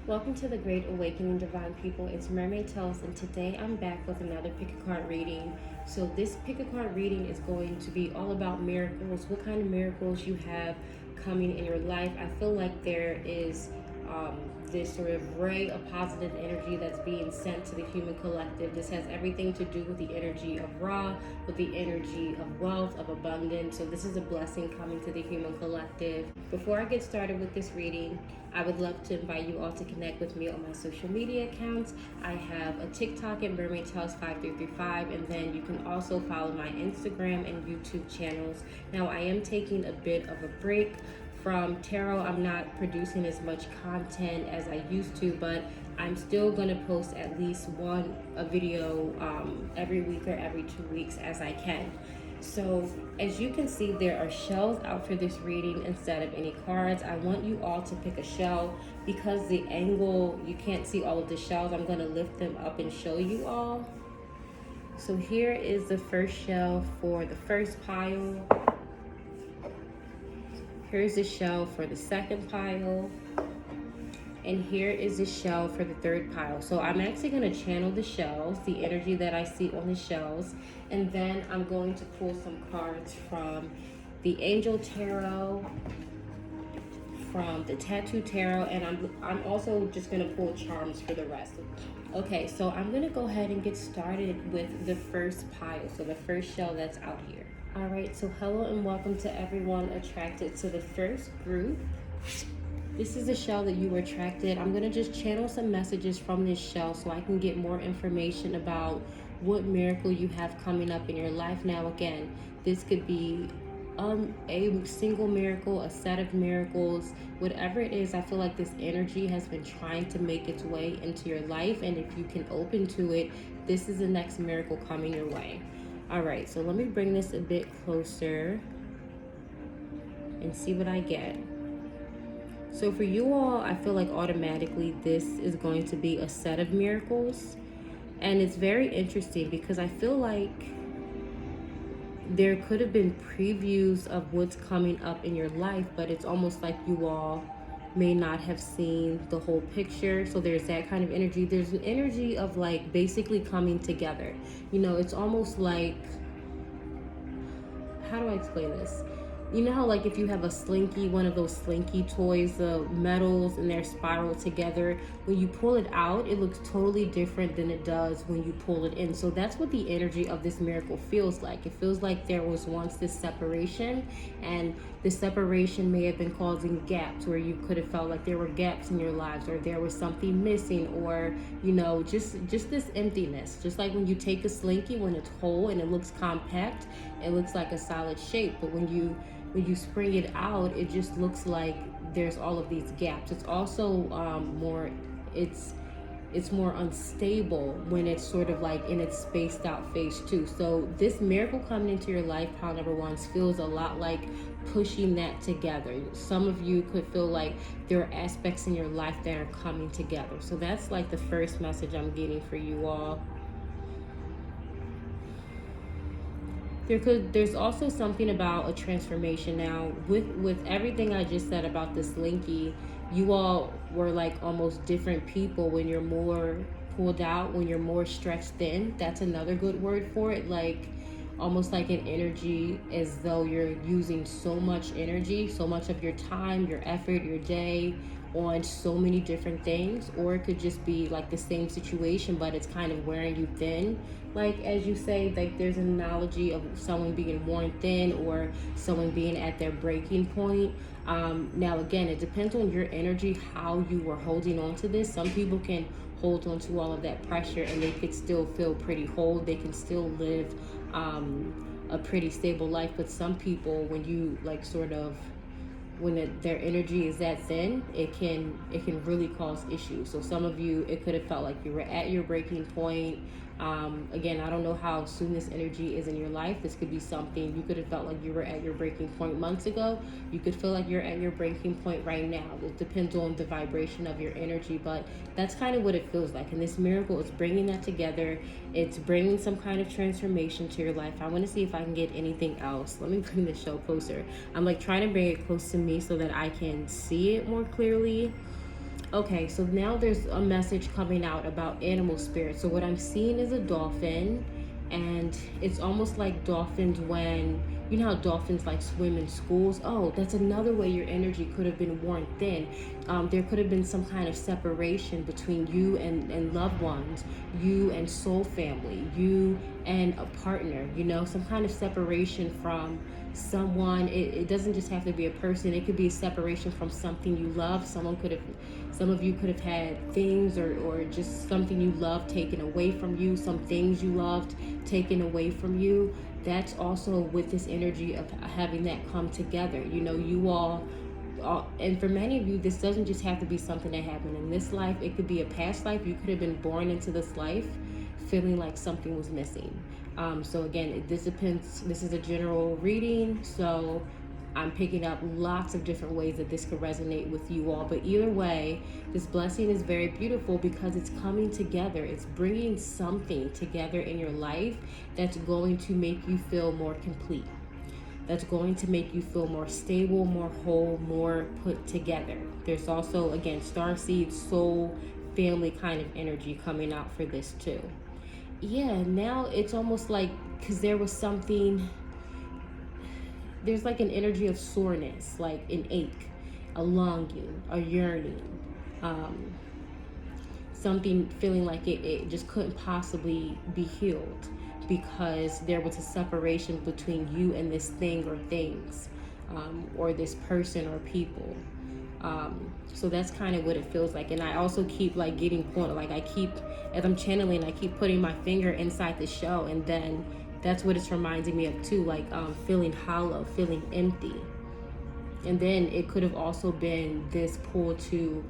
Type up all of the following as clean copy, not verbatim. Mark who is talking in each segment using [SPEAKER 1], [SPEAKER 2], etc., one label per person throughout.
[SPEAKER 1] Welcome to the Great Awakening, Divine People. It's Mermaid Tells, and today I'm back with another pick a card reading. So this pick a card reading is going to be all about miracles, what kind of miracles you have coming in your life. I feel like there is this sort of ray of positive energy that's being sent to the human collective. This has everything to do with the energy of Ra, with the energy of wealth, of abundance. So this is a blessing coming to the human collective. Before I get started with this reading, I would love to invite you all to connect with me on my social media accounts. I have a TikTok at Mermaid Tells 5335, and then you can also follow my Instagram and YouTube channels. Now, I am taking a bit of a break from tarot. I'm not producing as much content as I used to, but I'm still going to post at least a video every week or every 2 weeks as I can. So as you can see, there are shells out for this reading instead of any cards. I want you all to pick a shell. Because the angle, you can't see all of the shells, I'm going to lift them up and show you all. So here is the first shell for the first pile. Here's the shell for the second pile. And here is the shell for the third pile. So I'm actually going to channel the shells, the energy that I see on the shells. And then I'm going to pull some cards from the Angel Tarot, from the Tattoo Tarot, and I'm also just going to pull charms for the rest. Okay, so I'm going to go ahead and get started with the first pile. So the first shell that's out here. All right, so hello and welcome to everyone attracted to the first group. This is a shell that you were attracted. I'm going to just channel some messages from this shell so I can get more information about what miracle you have coming up in your life. Now, again, this could be a single miracle, a set of miracles, whatever it is. I feel like this energy has been trying to make its way into your life, and if you can open to it, this is the next miracle coming your way. All right, so let me bring this a bit closer and see what I get. So for you all, I feel like automatically this is going to be a set of miracles. And it's very interesting because I feel like there could have been previews of what's coming up in your life, but it's almost like you all may not have seen the whole picture. So there's that kind of energy. There's an energy of like basically coming together. You know, it's almost like, how do I explain this? You know how like if you have a slinky, one of those slinky toys, the metals and they're spiraled together, when you pull it out, it looks totally different than it does when you pull it in. So that's what the energy of this miracle feels like. It feels like there was once this separation, and the separation may have been causing gaps where you could have felt like there were gaps in your lives, or there was something missing, or you know, just this emptiness. Just like when you take a slinky, when it's whole and it looks compact, it looks like a solid shape, but when you spring it out, it just looks like there's all of these gaps. It's also it's more unstable when it's sort of like in its spaced out phase too. So this miracle coming into your life, pile number one, feels a lot like pushing that together. Some of you could feel like there are aspects in your life that are coming together. So that's like the first message I'm getting for you all. There's also something about a transformation. Now, with everything I just said about this Linky, you all were like almost different people when you're more pulled out, when you're more stretched thin. That's another good word for it. Like almost like an energy as though you're using so much energy, so much of your time, your effort, your day on so many different things. Or it could just be like the same situation, but it's kind of wearing you thin. Like as you say, like there's an analogy of someone being worn thin or someone being at their breaking point. Now again, it depends on your energy, how you were holding on to this. Some people can hold on to all of that pressure and they could still feel pretty whole. They can still live a pretty stable life. But some people, when you like sort of, when their energy is that thin, it can really cause issues. So some of you, it could have felt like you were at your breaking point. Again, I don't know how soon this energy is in your life. This could be something you could have felt like you were at your breaking point months ago. You could feel like you're at your breaking point right now. It depends on the vibration of your energy, but that's kind of what it feels like. And this miracle is bringing that together. It's bringing some kind of transformation to your life. I want to see if I can get anything else. Let me bring this show closer. I'm like trying to bring it close to me so that I can see it more clearly. Okay, so now there's a message coming out about animal spirits. So what I'm seeing is a dolphin, and it's almost like dolphins when, you know how dolphins like swim in schools? Oh, that's another way your energy could have been worn thin. There could have been some kind of separation between you and loved ones, you and soul family, you and a partner, you know, some kind of separation from someone. It doesn't just have to be a person. It could be a separation from something you love. Some of you could have had things or just something you loved taken away from you, some things you loved taken away from you. That's also with this energy of having that come together. You know, you all, and for many of you, this doesn't just have to be something that happened in this life. It could be a past life. You could have been born into this life feeling like something was missing. So again, this depends. This is a general reading, so I'm picking up lots of different ways that this could resonate with you all. But either way, this blessing is very beautiful because it's coming together. It's bringing something together in your life that's going to make you feel more complete. That's going to make you feel more stable, more whole, more put together. There's also, again, starseed, soul, family kind of energy coming out for this too. Yeah, now it's almost like, because there was something, there's like an energy of soreness, like an ache, a longing, a yearning, something feeling like it just couldn't possibly be healed because there was a separation between you and this thing or things, or this person or people. So that's kind of what it feels like. And I also keep like getting pointed, like I keep, as I'm channeling, I keep putting my finger inside the shell, and then that's what it's reminding me of too, like feeling hollow, feeling empty. And then it could have also been this pull to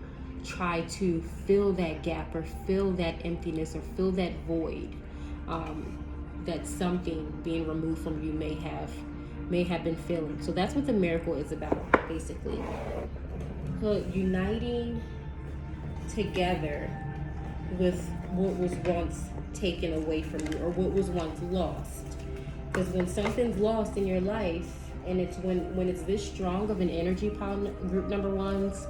[SPEAKER 1] try to fill that gap or fill that emptiness or fill that void, that something being removed from you may have been feeling. So that's what the miracle is about, basically. So uniting together with what was once taken away from you or what was once lost. Because when something's lost in your life, and it's when it's this strong of an energy, group number ones,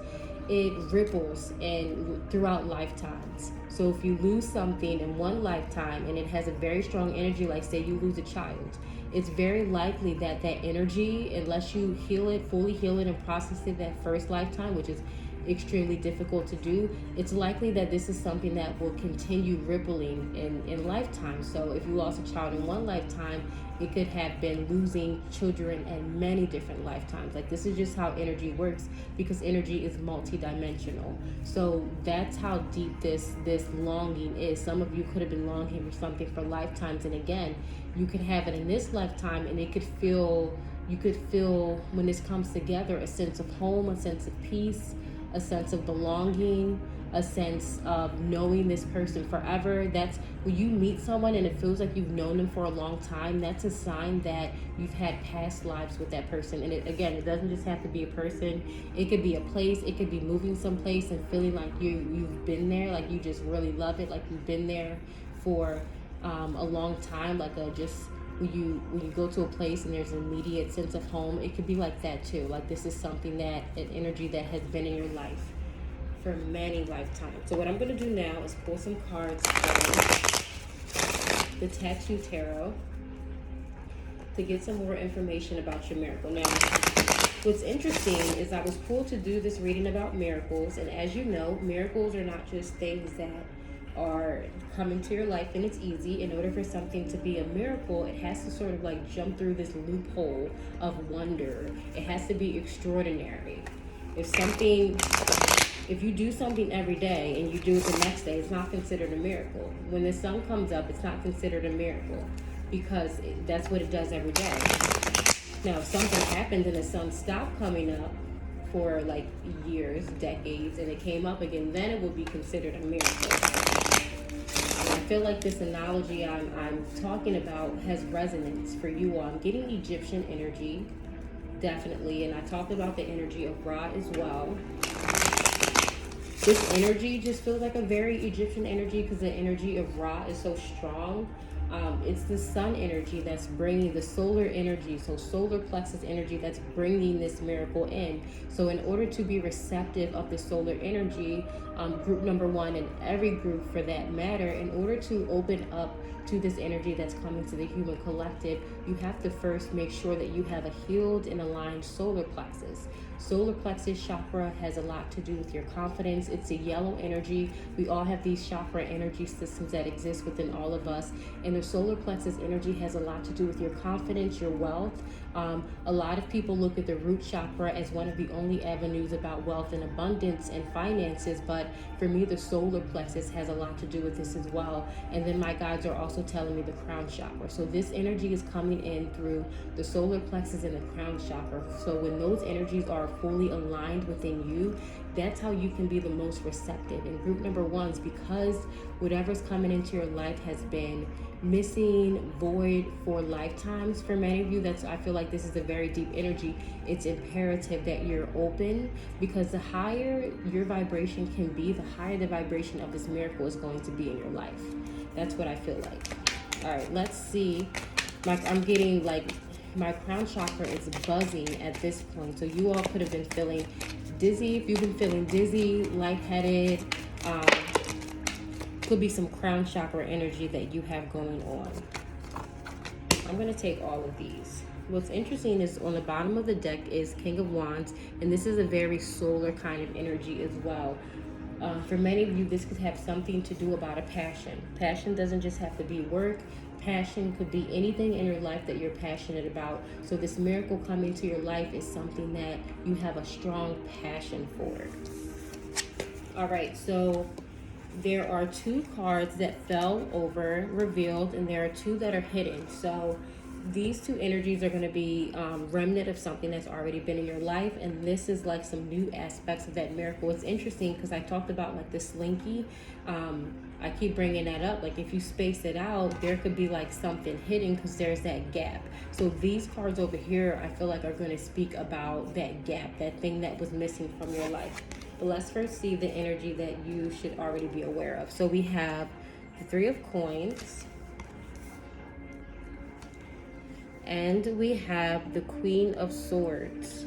[SPEAKER 1] it ripples and throughout lifetimes. So if you lose something in one lifetime and it has a very strong energy, like say you lose a child, it's very likely that that energy, unless you heal it, fully heal it and process it that first lifetime, which is extremely difficult to do, it's likely that this is something that will continue rippling in lifetime. So if you lost a child in one lifetime, it could have been losing children in many different lifetimes. Like this is just how energy works, because energy is multidimensional. So that's how deep this longing is. Some of you could have been longing for something for lifetimes, and again, you could have it in this lifetime, and it could feel, you could feel when this comes together, a sense of home, a sense of peace, a sense of belonging, a sense of knowing this person forever. That's when you meet someone and it feels like you've known them for a long time, that's a sign that you've had past lives with that person. And it doesn't just have to be a person. It could be a place. It could be moving someplace and feeling like you've been there, like you just really love it, like you've been there for a long time, like when you go to a place and there's an immediate sense of home. It could be like that too. Like this is something that, an energy that has been in your life for many lifetimes. So what I'm going to do now is pull some cards from the Tattoo Tarot to get some more information about your miracle. Now, what's interesting is I was pulled to do this reading about miracles, and as you know, miracles are not just things that are coming to your life and it's easy. In order for something to be a miracle, it has to sort of like jump through this loophole of wonder. It has to be extraordinary. If you do something every day and you do it the next day, it's not considered a miracle. When the sun comes up, it's not considered a miracle because that's what it does every day. Now, if something happened and the sun stopped coming up for like years, decades, and it came up again, then it would be considered a miracle. And I feel like this analogy I'm talking about has resonance for you all. I'm getting Egyptian energy, definitely, and I talked about the energy of Ra as well. This energy just feels like a very Egyptian energy because the energy of Ra is so strong. It's the sun energy that's bringing the solar energy, so solar plexus energy that's bringing this miracle in. So in order to be receptive of the solar energy, group number one, and every group for that matter, in order to open up to this energy that's coming to the human collective, you have to first make sure that you have a healed and aligned solar plexus. Solar plexus chakra has a lot to do with your confidence. It's a yellow energy. We all have these chakra energy systems that exist within all of us. And the solar plexus energy has a lot to do with your confidence, your wealth. A lot of people look at the root chakra as one of the only avenues about wealth and abundance and finances. But for me, the solar plexus has a lot to do with this as well. And then my guides are also telling me the crown chakra. So this energy is coming in through the solar plexus and the crown chakra. So when those energies are fully aligned within you, that's how you can be the most receptive. And group number one is because whatever's coming into your life has been missing, void for lifetimes. For many of you, I feel like this is a very deep energy. It's imperative that you're open, because the higher your vibration can be, the higher the vibration of this miracle is going to be in your life. That's what I feel like. All right, let's see. I'm getting like my crown chakra is buzzing at this point. So you all could have been feeling dizzy. If you've been feeling dizzy, lightheaded, could be some crown chakra energy that you have going on. I'm going to take all of these. What's interesting is on the bottom of the deck is King of Wands, and this is a very solar kind of energy as well. For many of you, this could have something to do about a passion. Passion doesn't just have to be work. Passion could be anything in your life that you're passionate about. So this miracle coming to your life is something that you have a strong passion for. All right, so there are two cards that fell over, revealed, and there are two that are hidden. So these two energies are going to be remnant of something that's already been in your life, and this is like some new aspects of that miracle. It's interesting because I talked about like the slinky. I keep bringing that up. Like if you space it out, there could be like something hidden because there's that gap. So these cards over here, I feel like are going to speak about that gap, that thing that was missing from your life. But let's first see the energy that you should already be aware of. So we have the Three of Coins, and we have the Queen of Swords.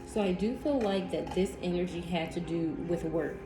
[SPEAKER 1] So I do feel like that this energy had to do with work.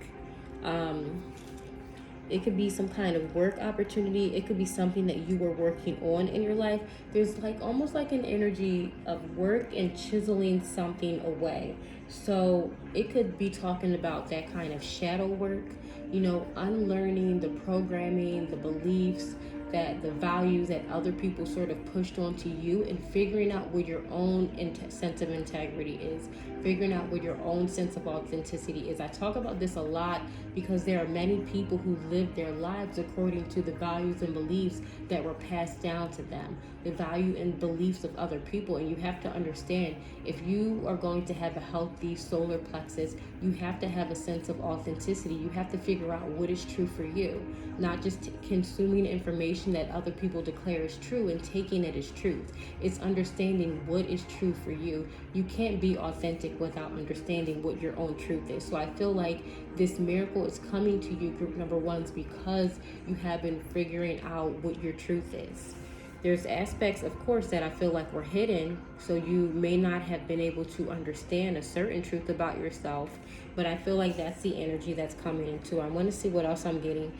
[SPEAKER 1] It could be some kind of work opportunity. It could be something that you were working on in your life. There's like almost like an energy of work and chiseling something away. So it could be talking about that kind of shadow work, you know, unlearning the programming, the beliefs, that the values that other people sort of pushed onto you, and figuring out what your own sense of integrity is, figuring out what your own sense of authenticity is. I talk about this a lot because there are many people who live their lives according to the values and beliefs that were passed down to them, the value and beliefs of other people. And you have to understand, if you are going to have a healthy solar plexus, you have to have a sense of authenticity. You have to figure out what is true for you, not just consuming information that other people declare is true and taking it as truth. It's understanding what is true for you. You can't be authentic without understanding what your own truth is. So I feel like this miracle is coming to you, group number ones, because you have been figuring out what your truth is. There's aspects, of course, that I feel like were hidden, so you may not have been able to understand a certain truth about yourself, but I feel like that's the energy that's coming into. I want to see what else I'm getting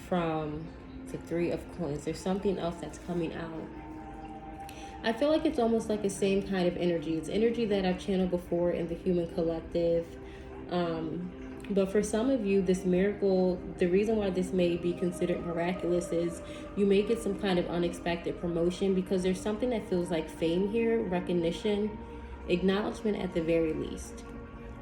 [SPEAKER 1] from the Three of Coins. There's something else that's coming out. I feel like it's almost like the same kind of energy. It's energy that I've channeled before in the human collective. But for some of you, this miracle, the reason why this may be considered miraculous is you may get some kind of unexpected promotion, because there's something that feels like fame here, recognition, acknowledgement at the very least.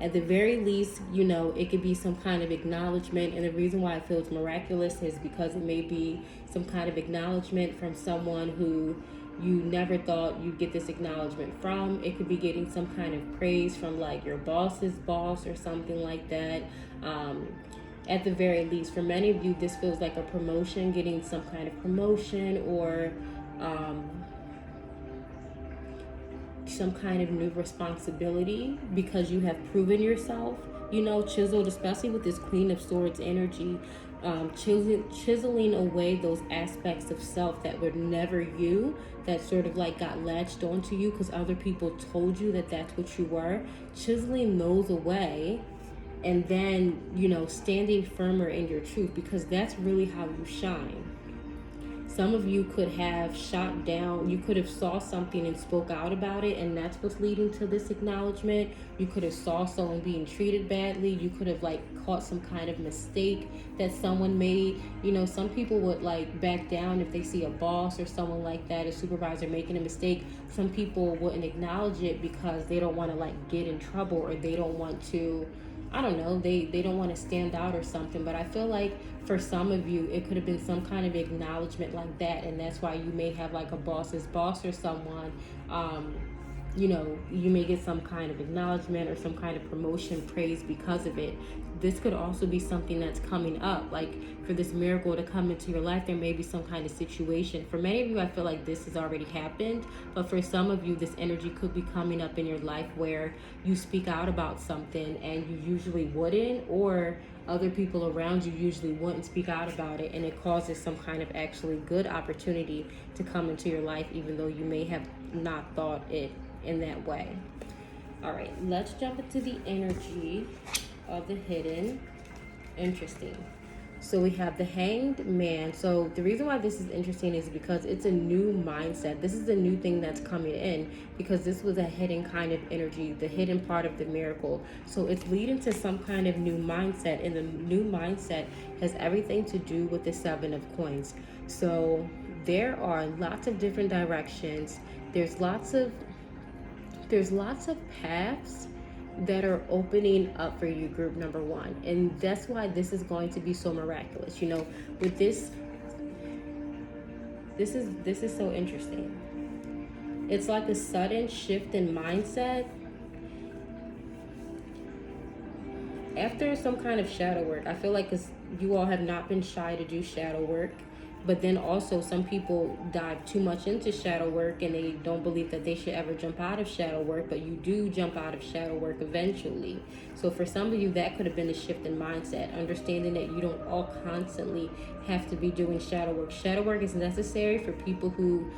[SPEAKER 1] At the very least, you know, it could be some kind of acknowledgement. And the reason why it feels miraculous is because it may be some kind of acknowledgement from someone who you never thought you'd get this acknowledgement from. It could be getting some kind of praise from like your boss's boss or something like that. At the very least, for many of you, this feels like a promotion, getting some kind of promotion, or some kind of new responsibility because you have proven yourself, you know, chiseled, especially with this Queen of Swords energy, chiseling away those aspects of self that were never you, that sort of like got latched onto you because other people told you that that's what you were, chiseling those away, and then, you know, standing firmer in your truth, because that's really how you shine. Some of you could have shot down, you could have saw something and spoke out about it, and that's what's leading to this acknowledgement. You could have saw someone being treated badly. You could have like caught some kind of mistake that someone made. You know, some people would like back down if they see a boss or someone like that, a supervisor making a mistake. Some people wouldn't acknowledge it because they don't want to like get in trouble, or they don't want to, I don't know, they don't want to stand out or something. But I feel like for some of you, it could have been some kind of acknowledgement like that, and that's why you may have like a boss's boss or someone, you know, you may get some kind of acknowledgement or some kind of promotion, praise because of it. This could also be something that's coming up. Like for this miracle to come into your life, there may be some kind of situation. For many of you, I feel like this has already happened, but for some of you, this energy could be coming up in your life where you speak out about something and you usually wouldn't, or other people around you usually wouldn't speak out about it, and it causes some kind of actually good opportunity to come into your life, even though you may have not thought it in that way. All right, let's jump into the energy of the hidden. Interesting. So we have the Hanged Man. So the reason why this is interesting is because it's a new mindset. This is a new thing that's coming in, because this was a hidden kind of energy, the hidden part of the miracle. So it's leading to some kind of new mindset, and the new mindset has everything to do with the Seven of Coins. So there are lots of different directions. There's lots of paths that are opening up for you, group number one. And that's why this is going to be so miraculous. You know, with this is so interesting. It's like a sudden shift in mindset after some kind of shadow work. I feel like you all have not been shy to do shadow work. But then also some people dive too much into shadow work and they don't believe that they should ever jump out of shadow work, but you do jump out of shadow work eventually. So for some of you, that could have been a shift in mindset, understanding that you don't all constantly have to be doing shadow work. Shadow work is necessary for people who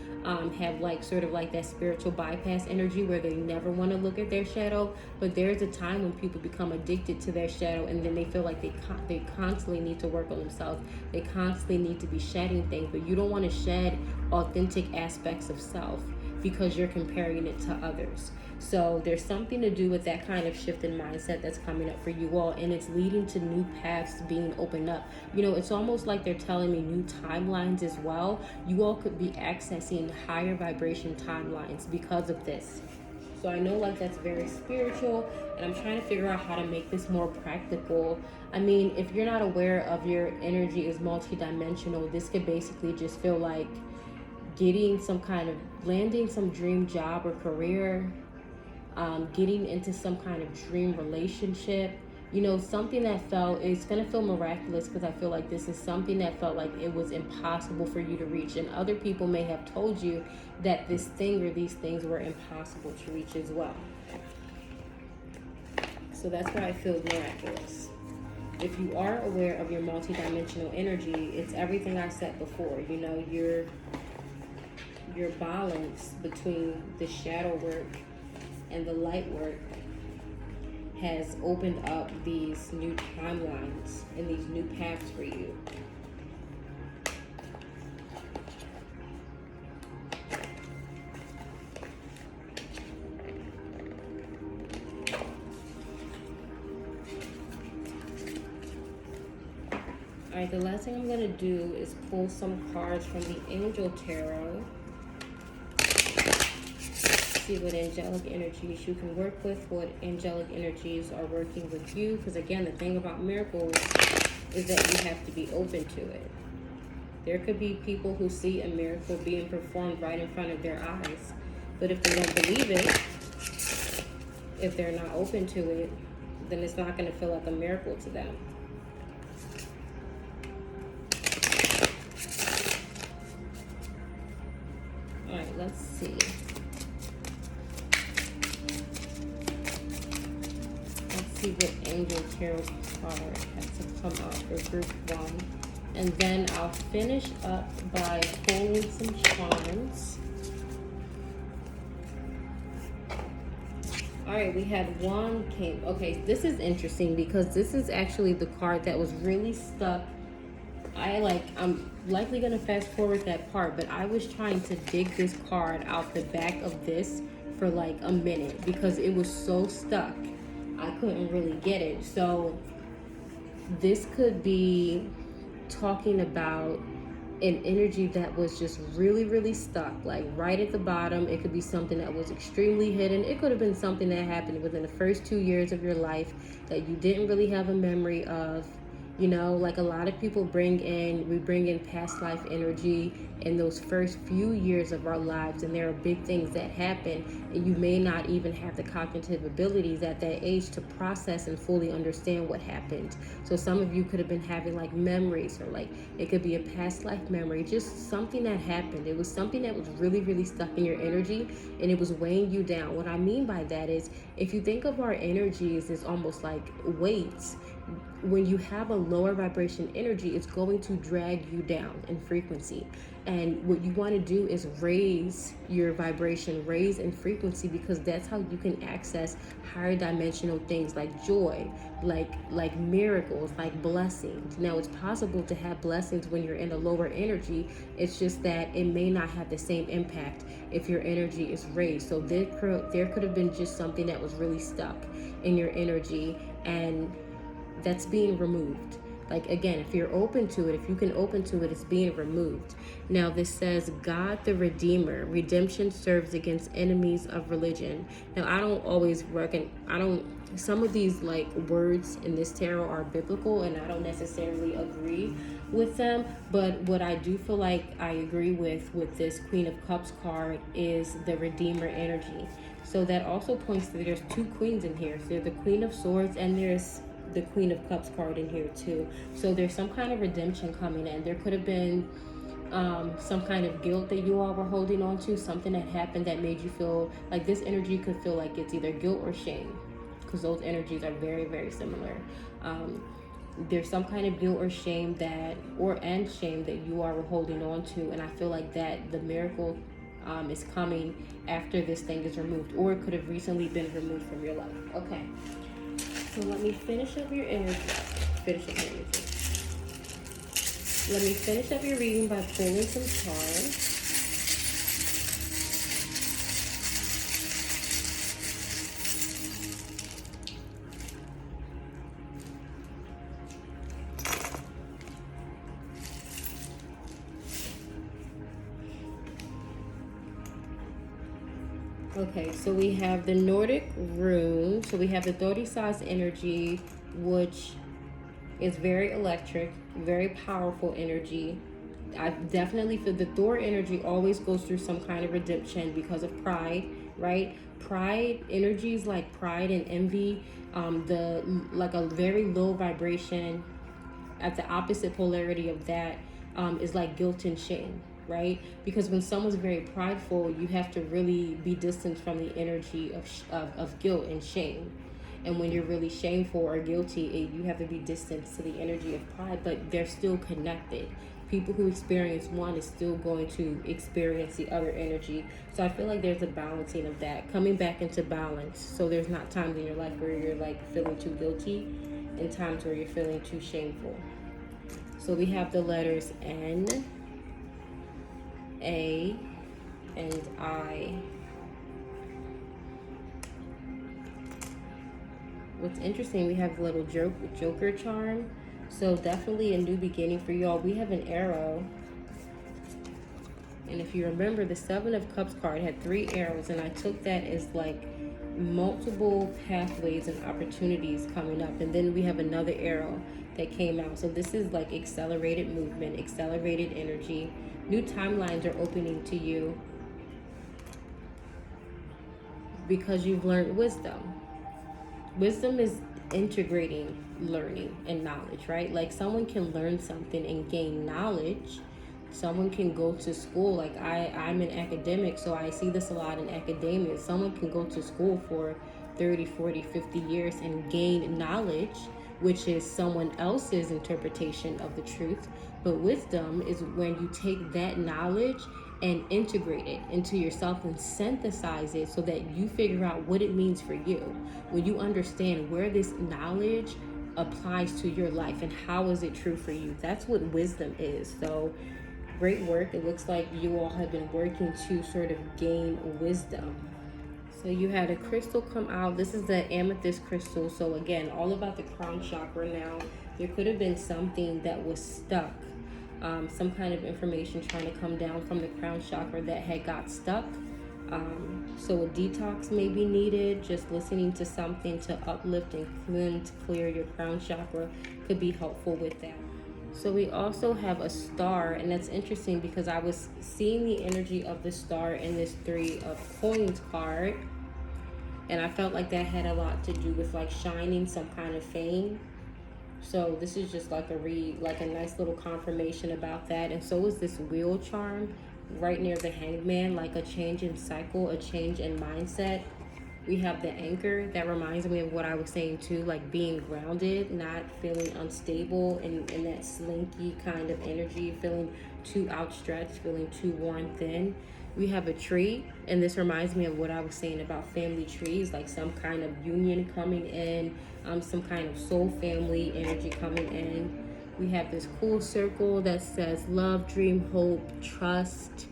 [SPEAKER 1] have like sort of like that spiritual bypass energy where they never want to look at their shadow. But there's a time when people become addicted to their shadow, and then they feel like they constantly need to work on themselves. They constantly need to be shedding things, but you don't want to shed authentic aspects of self because you're comparing it to others. So there's something to do with that kind of shift in mindset that's coming up for you all, and it's leading to new paths being opened up. You know, it's almost like they're telling me new timelines as well. You all could be accessing higher vibration timelines because of this. So I know like that's very spiritual, and I'm trying to figure out how to make this more practical. I mean, if you're not aware of your energy is multidimensional, this could basically just feel like getting some kind of, landing some dream job or career, getting into some kind of dream relationship, you know, something that it's going to feel miraculous, because I feel like this is something that felt like it was impossible for you to reach. And other people may have told you that this thing or these things were impossible to reach as well. So that's why it feels miraculous. If you are aware of your multidimensional energy, it's everything I said before. You know, your balance between the shadow work and the light work has opened up these new timelines and these new paths for you. All right, the last thing I'm going to do is pull some cards from the Angel Tarot. See what angelic energies you can work with, what angelic energies are working with you. Because again, the thing about miracles is that you have to be open to it. There could be people who see a miracle being performed right in front of their eyes, but if they don't believe it, if they're not open to it, then it's not going to feel like a miracle to them. All right, let's see. see what Angel Tarot card has to come out for group 1. And then I'll finish up by pulling some charms. All right, we had one came. Okay, this is interesting because this is actually the card that was really stuck. I'm likely gonna fast forward that part, but I was trying to dig this card out the back of this for like a minute because it was so stuck. I couldn't really get it. So this could be talking about an energy that was just really, really stuck, like right at the bottom. It could be something that was extremely hidden. It could have been something that happened within the first 2 years of your life that you didn't really have a memory of. You know, like a lot of people bring in past life energy in those first few years of our lives, and there are big things that happen, and you may not even have the cognitive abilities at that age to process and fully understand what happened. So some of you could have been having like memories, or like it could be a past life memory, just something that happened. It was something that was really, really stuck in your energy, and it was weighing you down. What I mean by that is, if you think of our energies as almost like weights, when you have a lower vibration energy, it's going to drag you down in frequency. And what you want to do is raise your vibration, raise in frequency, because that's how you can access higher dimensional things like joy, like miracles, like blessings. Now, it's possible to have blessings when you're in a lower energy. It's just that it may not have the same impact if your energy is raised. So there could have been just something that was really stuck in your energy, and that's being removed. Like, again, if you're open to it, if you can open to it, it's being removed. Now, this says, God the Redeemer, redemption serves against enemies of religion. Now, I don't always some of these like words in this tarot are biblical, and I don't necessarily agree with them. But what I do feel like I agree with this Queen of Cups card is the Redeemer energy. So that also points to, there's two queens in here. So there's the Queen of Swords, and there's the Queen of Cups card in here too. So there's some kind of redemption coming in. There could have been some kind of guilt that you all were holding on to, something that happened that made you feel like, this energy could feel like it's either guilt or shame, because those energies are very, very similar. There's some kind of guilt or shame that you are holding on to, and I feel like that the miracle is coming after this thing is removed, or it could have recently been removed from your life. Okay. So let me finish up your energy. Let me finish up your reading by pulling some cards. Okay, so we have the Nordic rune. So we have the 𝐷𝐸 energy, which is very electric, very powerful energy. I definitely feel the Thor energy always goes through some kind of redemption because of pride, right? Pride energies like pride and envy, like a very low vibration. At the opposite polarity of that is like guilt and shame. Right? Because when someone's very prideful, you have to really be distant from the energy of guilt and shame. And when you're really shameful or guilty, you have to be distant to the energy of pride, but they're still connected. People who experience one is still going to experience the other energy. So I feel like there's a balancing of that, coming back into balance. So there's not times in your life where you're like feeling too guilty and times where you're feeling too shameful. So we have the letters N, A, and I. What's interesting, we have a little joker charm. So definitely a new beginning for y'all. We have an arrow. And if you remember, the Seven of Cups card had 3 arrows, and I took that as like multiple pathways and opportunities coming up. And then we have another arrow that came out. So this is like accelerated movement, accelerated energy. New timelines are opening to you because you've learned wisdom. Wisdom is integrating learning and knowledge, right? Like someone can learn something and gain knowledge. Someone can go to school. Like I'm an academic, so I see this a lot in academia. Someone can go to school for 30, 40, 50 years and gain knowledge, which is someone else's interpretation of the truth. But wisdom is when you take that knowledge and integrate it into yourself and synthesize it so that you figure out what it means for you. When you understand where this knowledge applies to your life and how is it true for you. That's what wisdom is. So great work. It looks like you all have been working to sort of gain wisdom. So you had a crystal come out. This is the amethyst crystal. So again, all about the crown chakra now. There could have been something that was stuck. Some kind of information trying to come down from the crown chakra that had got stuck. So a detox may be needed. Just listening to something to uplift and clear your crown chakra could be helpful with that. So we also have a star, and that's interesting because I was seeing the energy of the star in this 3 of coins card, and I felt like that had a lot to do with like shining some kind of fame. So this is just like a nice little confirmation about that. And so is this wheel charm right near the hangman, like a change in cycle, a change in mindset. We have the anchor that reminds me of what I was saying too, like being grounded, not feeling unstable and in that slinky kind of energy, feeling too outstretched, feeling too worn thin. We have a tree, and this reminds me of what I was saying about family trees, like some kind of union coming in, some kind of soul family energy coming in. We have this cool circle that says love, dream, hope, trust.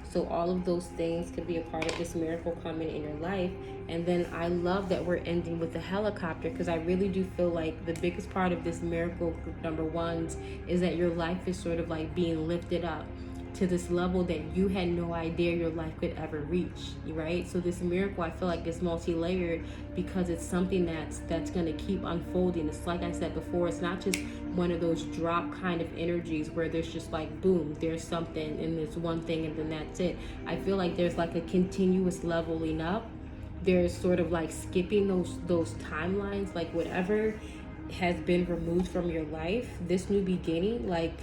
[SPEAKER 1] So all of those things could be a part of this miracle coming in your life. And then I love that we're ending with the helicopter, because I really do feel like the biggest part of this miracle, group number 1s, is that your life is sort of like being lifted up to this level that you had no idea your life could ever reach, right? So this miracle, I feel like it's multi-layered because it's something that's going to keep unfolding. It's like I said before, it's not just one of those drop kind of energies where there's just like, boom, there's something and there's one thing and then that's it. I feel like there's like a continuous leveling up. There's sort of like skipping those timelines, like whatever has been removed from your life, this new beginning, like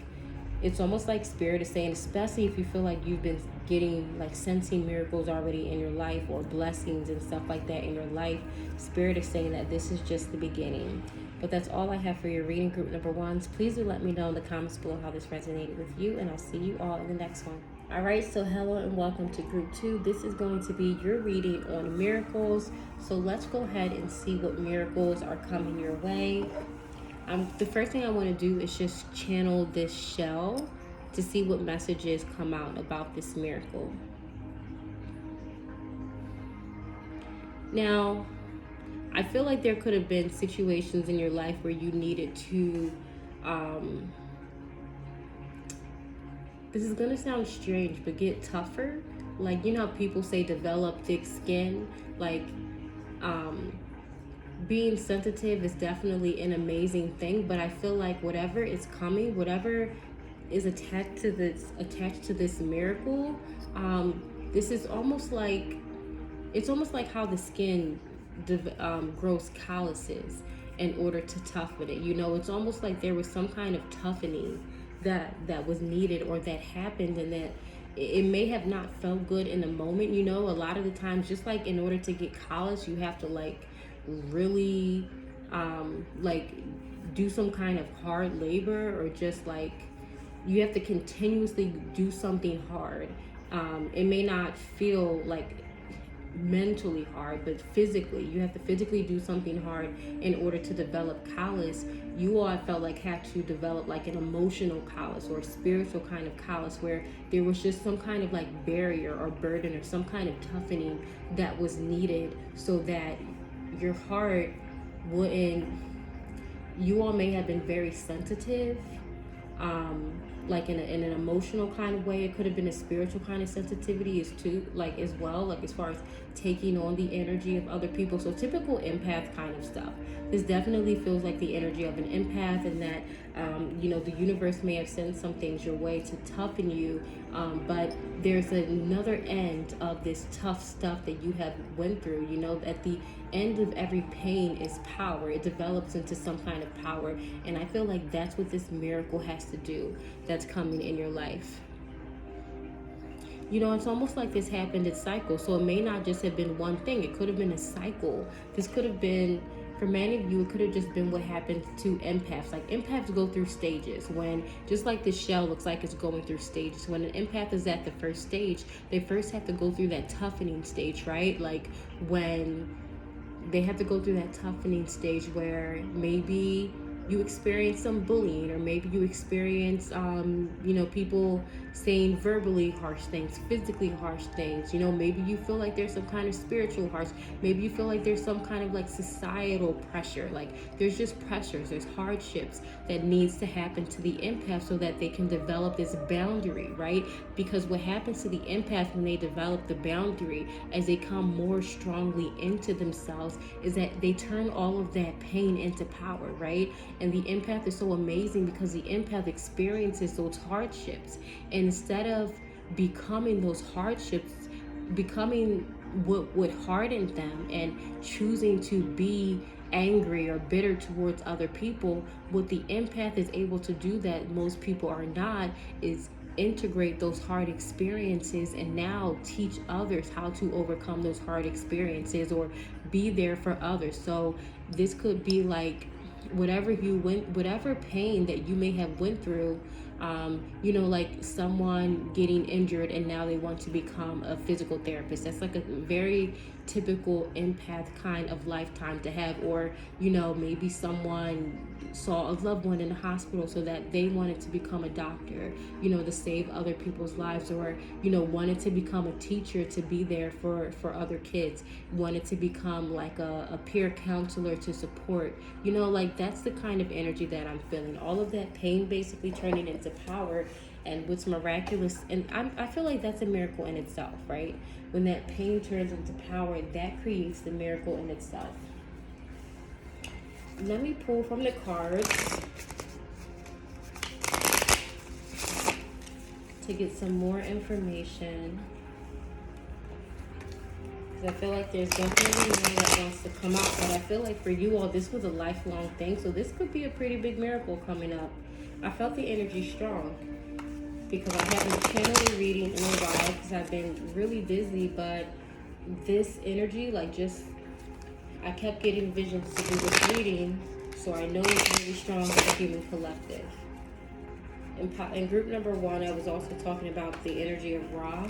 [SPEAKER 1] it's almost like Spirit is saying, especially if you feel like you've been getting like sensing miracles already in your life or blessings and stuff like that in your life, Spirit is saying that this is just the beginning. But that's all I have for your reading, group number 1s. Please do let me know in the comments below how this resonated with you, and I'll see you all in the next one. All right, so hello and welcome to group 2. This is going to be your reading on miracles. So let's go ahead and see what miracles are coming your way. The first thing I want to do is just channel this shell to see what messages come out about this miracle. Now, I feel like there could have been situations in your life where you needed to, this is going to sound strange, but get tougher. Like, you know how people say develop thick skin? Like, being sensitive is definitely an amazing thing, but I feel like whatever is coming, whatever is attached to this miracle, this is almost like, it's almost like how the skin grows calluses in order to toughen it. You know, it's almost like there was some kind of toughening that was needed or that happened, and that it may have not felt good in the moment. You know, a lot of the times, just like in order to get callus, you have to like really like do some kind of hard labor, or just like you have to continuously do something hard. It may not feel like mentally hard, but physically, you have to physically do something hard in order to develop callus. You all felt like had to develop like an emotional callus or a spiritual kind of callus, where there was just some kind of like barrier or burden or some kind of toughening that was needed, so that your heart wouldn't, you all may have been very sensitive, like in an emotional kind of way. It could have been a spiritual kind of sensitivity as well, like as far as taking on the energy of other people. So typical empath kind of stuff. This definitely feels like the energy of an empath, and that you know, the universe may have sent some things your way to toughen you, but there's another end of this tough stuff that you have went through. You know, at the end of every pain is power. It develops into some kind of power, and I feel like that's what this miracle has to do, that's coming in your life. you know, it's almost like this happened in cycles. So it may not just have been one thing. It could have been a cycle. This could have been, for many of you, it could have just been what happened to empaths. Like empaths go through stages. When, just like this shell looks like it's going through stages. When an empath is at the first stage, they first have to go through that toughening stage, right? Like when they have to go through that toughening stage where maybe you experience some bullying, or maybe you experience, you know, people saying verbally harsh things, physically harsh things. You know, maybe you feel like there's some kind of spiritual harsh. Maybe you feel like there's some kind of like societal pressure. Like there's just pressures, there's hardships that needs to happen to the empath so that they can develop this boundary, right? Because what happens to the empath when they develop the boundary, as they come more strongly into themselves, is that they turn all of that pain into power, right? And the empath is so amazing because the empath experiences those hardships. And instead of becoming those hardships, becoming what would harden them and choosing to be angry or bitter towards other people, what the empath is able to do that most people are not is integrate those hard experiences and now teach others how to overcome those hard experiences or be there for others. So this could be like whatever pain that you may have went through, you know, like someone getting injured and now they want to become a physical therapist. That's like a very typical empath kind of lifetime to have. Or, you know, maybe someone saw a loved one in the hospital so that they wanted to become a doctor, you know, to save other people's lives. Or, you know, wanted to become a teacher to be there for other kids, wanted to become like a peer counselor to support, you know, like that's the kind of energy that I'm feeling. All of that pain basically turning into power. And what's miraculous, and I feel like that's a miracle in itself, right? When that pain turns into power, that creates the miracle in itself. Let me pull from the cards to get some more information, because I feel like there's definitely more that wants to come out. But I feel like for you all, this was a lifelong thing, so this could be a pretty big miracle coming up. I felt the energy strong, because I haven't channeled a reading in a while because I've been really busy, but this energy, like, just, I kept getting visions to do this reading, so I know it's really strong for the human collective. In group number 1, I was also talking about the energy of Ra,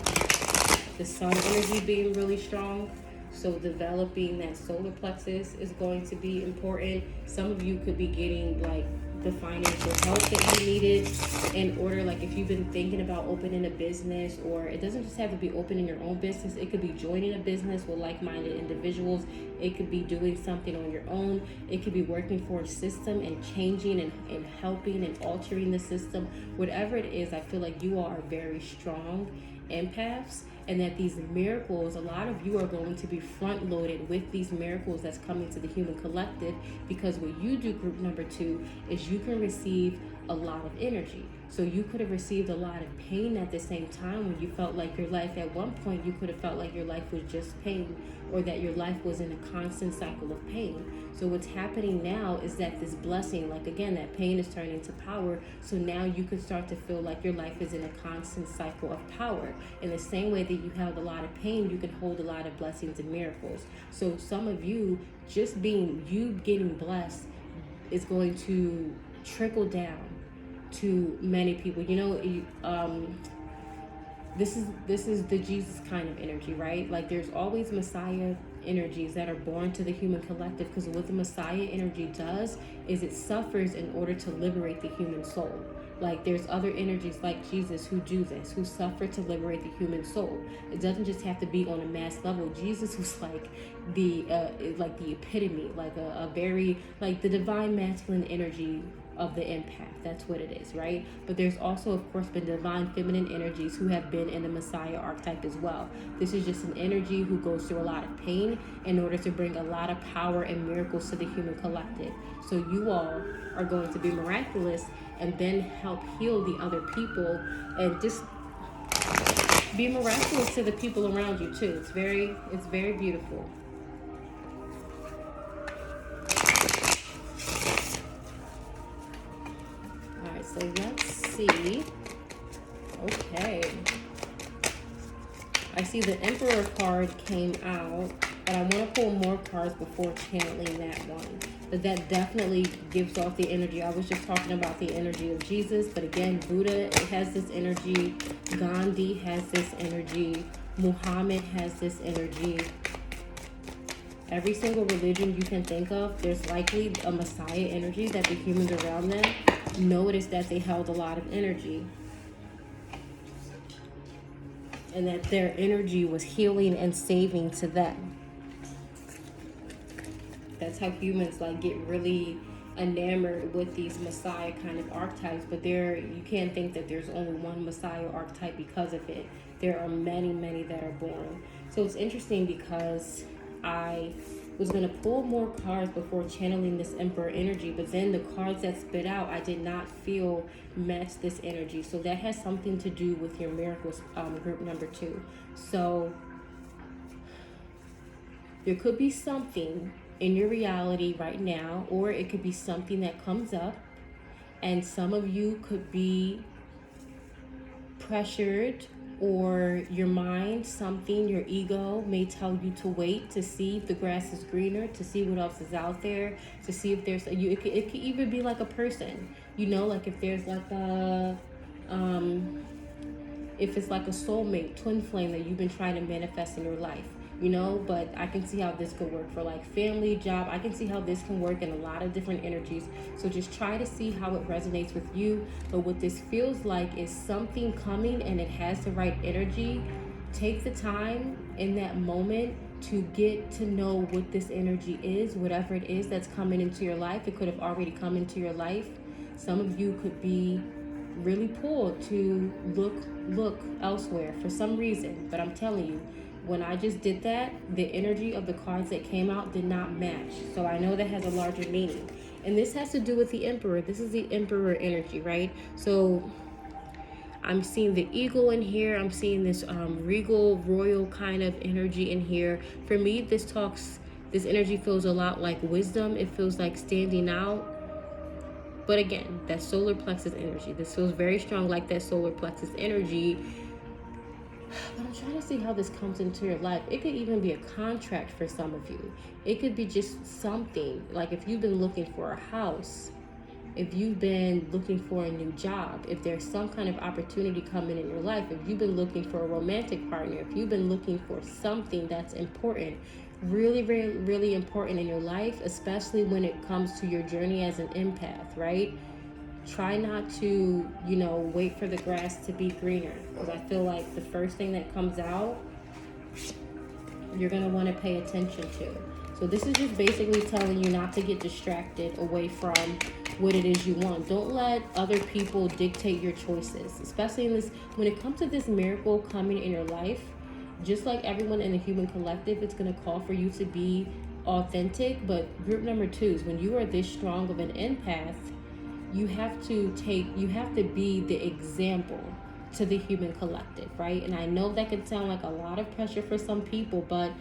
[SPEAKER 1] the sun energy being really strong. So developing that solar plexus is going to be important. Some of you could be getting like the financial help that you needed in order, like if you've been thinking about opening a business, or it doesn't just have to be opening your own business, it could be joining a business with like-minded individuals, it could be doing something on your own, it could be working for a system and changing and helping and altering the system. Whatever it is, I feel like you all are very strong empaths, and that these miracles, a lot of you are going to be front loaded with these miracles that's coming to the human collective, because what you do, group number 2, is you can receive a lot of energy. So you could have received a lot of pain at the same time, when you felt like your life, at one point you could have felt like your life was just pain, or that your life was in a constant cycle of pain. So what's happening now is that this blessing, like again, that pain is turning into power. So now you could start to feel like your life is in a constant cycle of power. In the same way that you held a lot of pain, you can hold a lot of blessings and miracles. So some of you, just being you getting blessed is going to trickle down to many people. You know, this is the Jesus kind of energy, right? Like there's always Messiah energies that are born to the human collective, because what the Messiah energy does is it suffers in order to liberate the human soul. Like there's other energies like Jesus who do this, who suffer to liberate the human soul. It doesn't just have to be on a mass level. Jesus was like the epitome, like a very, like the divine masculine energy of the empath. That's what it is, right? But there's also, of course, been divine feminine energies who have been in the Messiah archetype as well. This is just an energy who goes through a lot of pain in order to bring a lot of power and miracles to the human collective. So you all are going to be miraculous and then help heal the other people, and just be miraculous to the people around you too. It's very beautiful. So let's see. Okay. I see the Emperor card came out, but I want to pull more cards before channeling that one. But that definitely gives off the energy. I was just talking about the energy of Jesus, but again, Buddha, it has this energy. Gandhi has this energy. Muhammad has this energy. Every single religion you can think of, there's likely a Messiah energy that the humans around them noticed that they held a lot of energy. And that their energy was healing and saving to them. That's how humans like get really enamored with these Messiah kind of archetypes. But you can't think that there's only one Messiah archetype because of it. There are many, many that are born. So it's interesting because I was going to pull more cards before channeling this Emperor energy, but then the cards that spit out, I did not feel match this energy. So that has something to do with your miracles, group number 2. So there could be something in your reality right now, or it could be something that comes up, and some of you could be pressured, or your mind, your ego may tell you to wait to see if the grass is greener, to see what else is out there, to see if there's it could even be like a person, like if there's like a if it's like a soulmate, twin flame that you've been trying to manifest in your life, but I can see how this could work for like family, job. I can see how this can work in a lot of different energies. So just try to see how it resonates with you. But what this feels like is something coming and it has the right energy. Take the time in that moment to get to know what this energy is, whatever it is that's coming into your life. It could have already come into your life. Some of you could be really pulled to look elsewhere for some reason, but I'm telling you, when I just did that, the energy of the cards that came out did not match. So I know that has a larger meaning. And this has to do with the Emperor. This is the Emperor energy, right? So I'm seeing the eagle in here. I'm seeing this regal, royal kind of energy in here. For me, this energy feels a lot like wisdom. It feels like standing out. But again, that solar plexus energy. This feels very strong like that solar plexus energy. But I'm trying to see how this comes into your life. It could even be a contract for some of you. It could be just something. Like if you've been looking for a house, if you've been looking for a new job, if there's some kind of opportunity coming in your life, if you've been looking for a romantic partner, if you've been looking for something that's important, really, really, really important in your life, especially when it comes to your journey as an empath, right? Try not to, wait for the grass to be greener, because I feel like the first thing that comes out, you're going to want to pay attention to. So this is just basically telling you not to get distracted away from what it is you want. Don't let other people dictate your choices, especially when it comes to this miracle coming in your life. Just like everyone in the human collective, it's going to call for you to be authentic. But group number 2 is when you are this strong of an empath, you have to be the example to the human collective, right? And I know that can sound like a lot of pressure for some people, but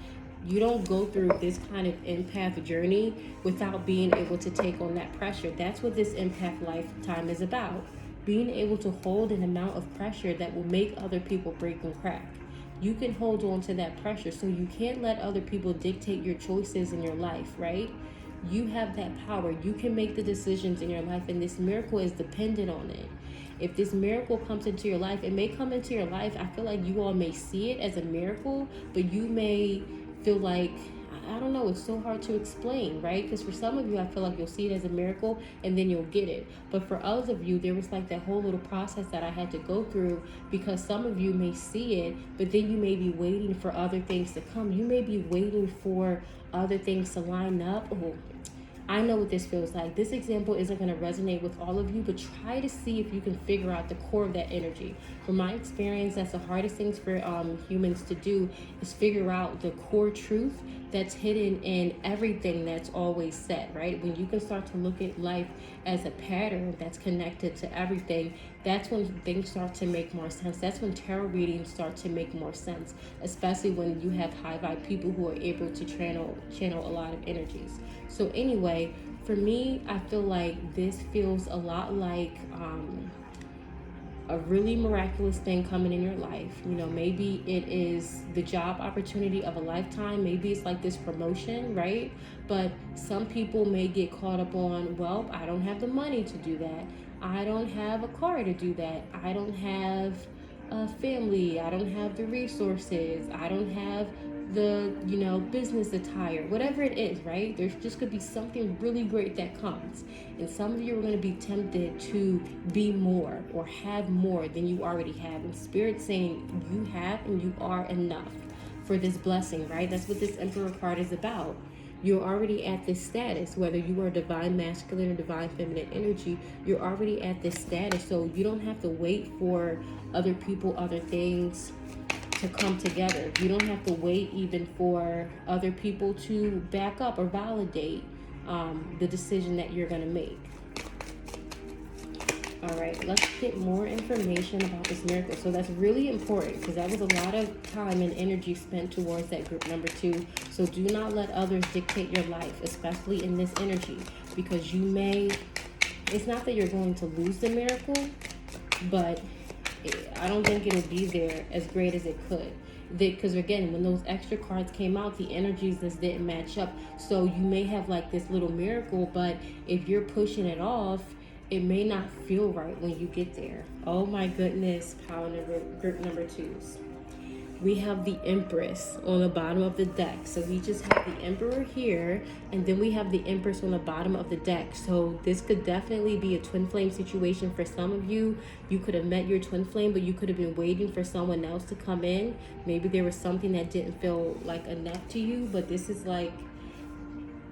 [SPEAKER 1] you don't go through this kind of empath journey without being able to take on that pressure. That's what this empath lifetime is about. Being able to hold an amount of pressure that will make other people break and crack. You can hold on to that pressure, so you can't let other people dictate your choices in your life, right? You have that power. You can make the decisions in your life, and this miracle is dependent on it. If this miracle comes into your life, it may come into your life. I feel like you all may see it as a miracle, but you may feel like, I don't know, it's so hard to explain, right? Because for some of you, I feel like you'll see it as a miracle and then you'll get it. But for others of you, there was like that whole little process that I had to go through, because some of you may see it, but then you may be waiting for other things to come. You may be waiting for other things to line up. Oh, I know what this feels like. This example isn't going to resonate with all of you, but try to see if you can figure out the core of that energy. From my experience, that's the hardest things for humans to do, is figure out the core truth that's hidden in everything that's always said, right? When you can start to look at life as a pattern that's connected to everything, that's when things start to make more sense. That's when tarot readings start to make more sense, especially when you have high vibe people who are able to channel a lot of energies. So anyway, for me, I feel like this feels a lot like a really miraculous thing coming in your life. You know, maybe it is the job opportunity of a lifetime. Maybe it's like this promotion, right? But some people may get caught up on, well, I don't have the money to do that. I don't have a car to do that. I don't have a family. I don't have the resources. I don't have the, you know, business attire, whatever it is, right? There's just could be something really great that comes. And some of you are going to be tempted to be more or have more than you already have. And Spirit's saying you have and you are enough for this blessing, right? That's what this Emperor card is about. You're already at this status, whether you are divine masculine or divine feminine energy, you're already at this status. So you don't have to wait for other people, other things to come together. You don't have to wait even for other people to back up or validate the decision that you're going to make. All right, let's get more information about this miracle. So that's really important because that was a lot of time and energy spent towards that group number 2. So do not let others dictate your life, especially in this energy, because you may, it's not that you're going to lose the miracle, but I don't think it'll be there as great as it could. Because again, when those extra cards came out, the energies just didn't match up. So you may have like this little miracle, but if you're pushing it off, it may not feel right when you get there. Oh my goodness, power number, group number 2s. We have the Empress on the bottom of the deck. So we just have the Emperor here, and then we have the Empress on the bottom of the deck. So this could definitely be a twin flame situation for some of you. You could have met your twin flame, but you could have been waiting for someone else to come in. Maybe there was something that didn't feel like enough to you, but this is like,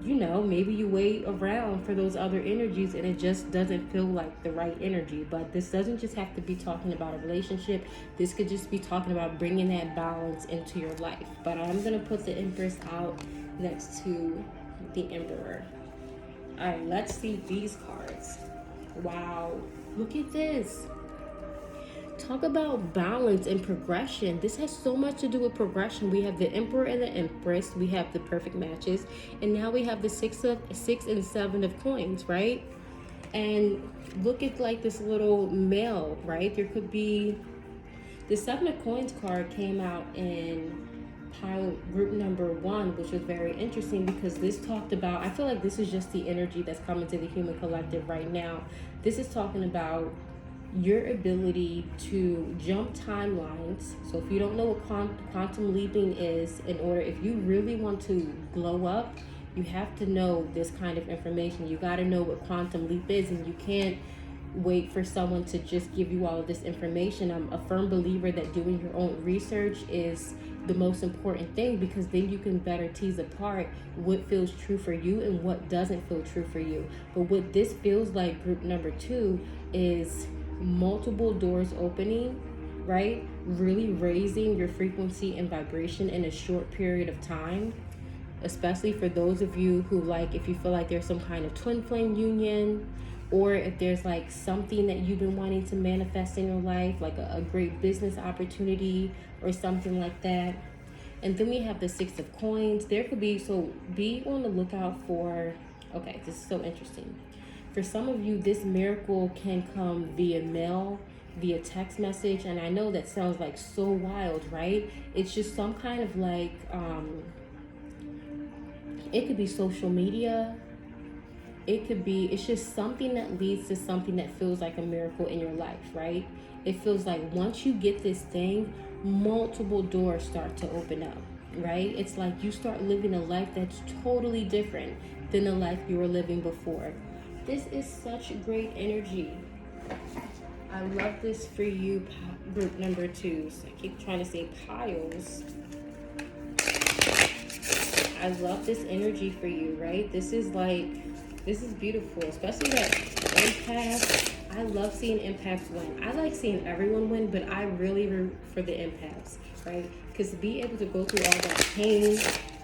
[SPEAKER 1] you know, maybe you wait around for those other energies and it just doesn't feel like the right energy. But this doesn't just have to be talking about a relationship. This could just be talking about bringing that balance into your life. But I'm going to put the Empress out next to the Emperor. All right, let's see these cards. Wow, look at this. Talk about balance and progression. This has so much to do with progression. We have the Emperor and the Empress. We have the perfect matches. And now we have the 6 and 7 of coins, right? And look at like this little male, right? There could be the 7 of coins card came out in pile group number 1, which was very interesting because this talked about, I feel like this is just the energy that's coming to the human collective right now. This is talking about your ability to jump timelines. So if you don't know what quantum leaping is, if you really want to glow up, you have to know this kind of information. You got to know what quantum leap is, and you can't wait for someone to just give you all of this information. I'm a firm believer that doing your own research is the most important thing, because then you can better tease apart what feels true for you and what doesn't feel true for you. But what this feels like, group number 2, is multiple doors opening, right? Really raising your frequency and vibration in a short period of time, especially for those of you who, like, if you feel like there's some kind of twin flame union, or if there's like something that you've been wanting to manifest in your life, like a great business opportunity or something like that. And then we have the 6 of coins. There could be, so be on the lookout for, okay, this is so interesting. For some of you, this miracle can come via mail, via text message. And I know that sounds like so wild, right? It's just some kind of like, it could be social media. It could be, it's just something that leads to something that feels like a miracle in your life, right? It feels like once you get this thing, multiple doors start to open up, right? It's like you start living a life that's totally different than the life you were living before. This is such great energy. I love this for you, group number 2s. I keep trying to say piles. I love this energy for you, right? This is beautiful, especially that empath. I love seeing empaths win. I like seeing everyone win, but I really root for the empaths, right? Because to be able to go through all that pain,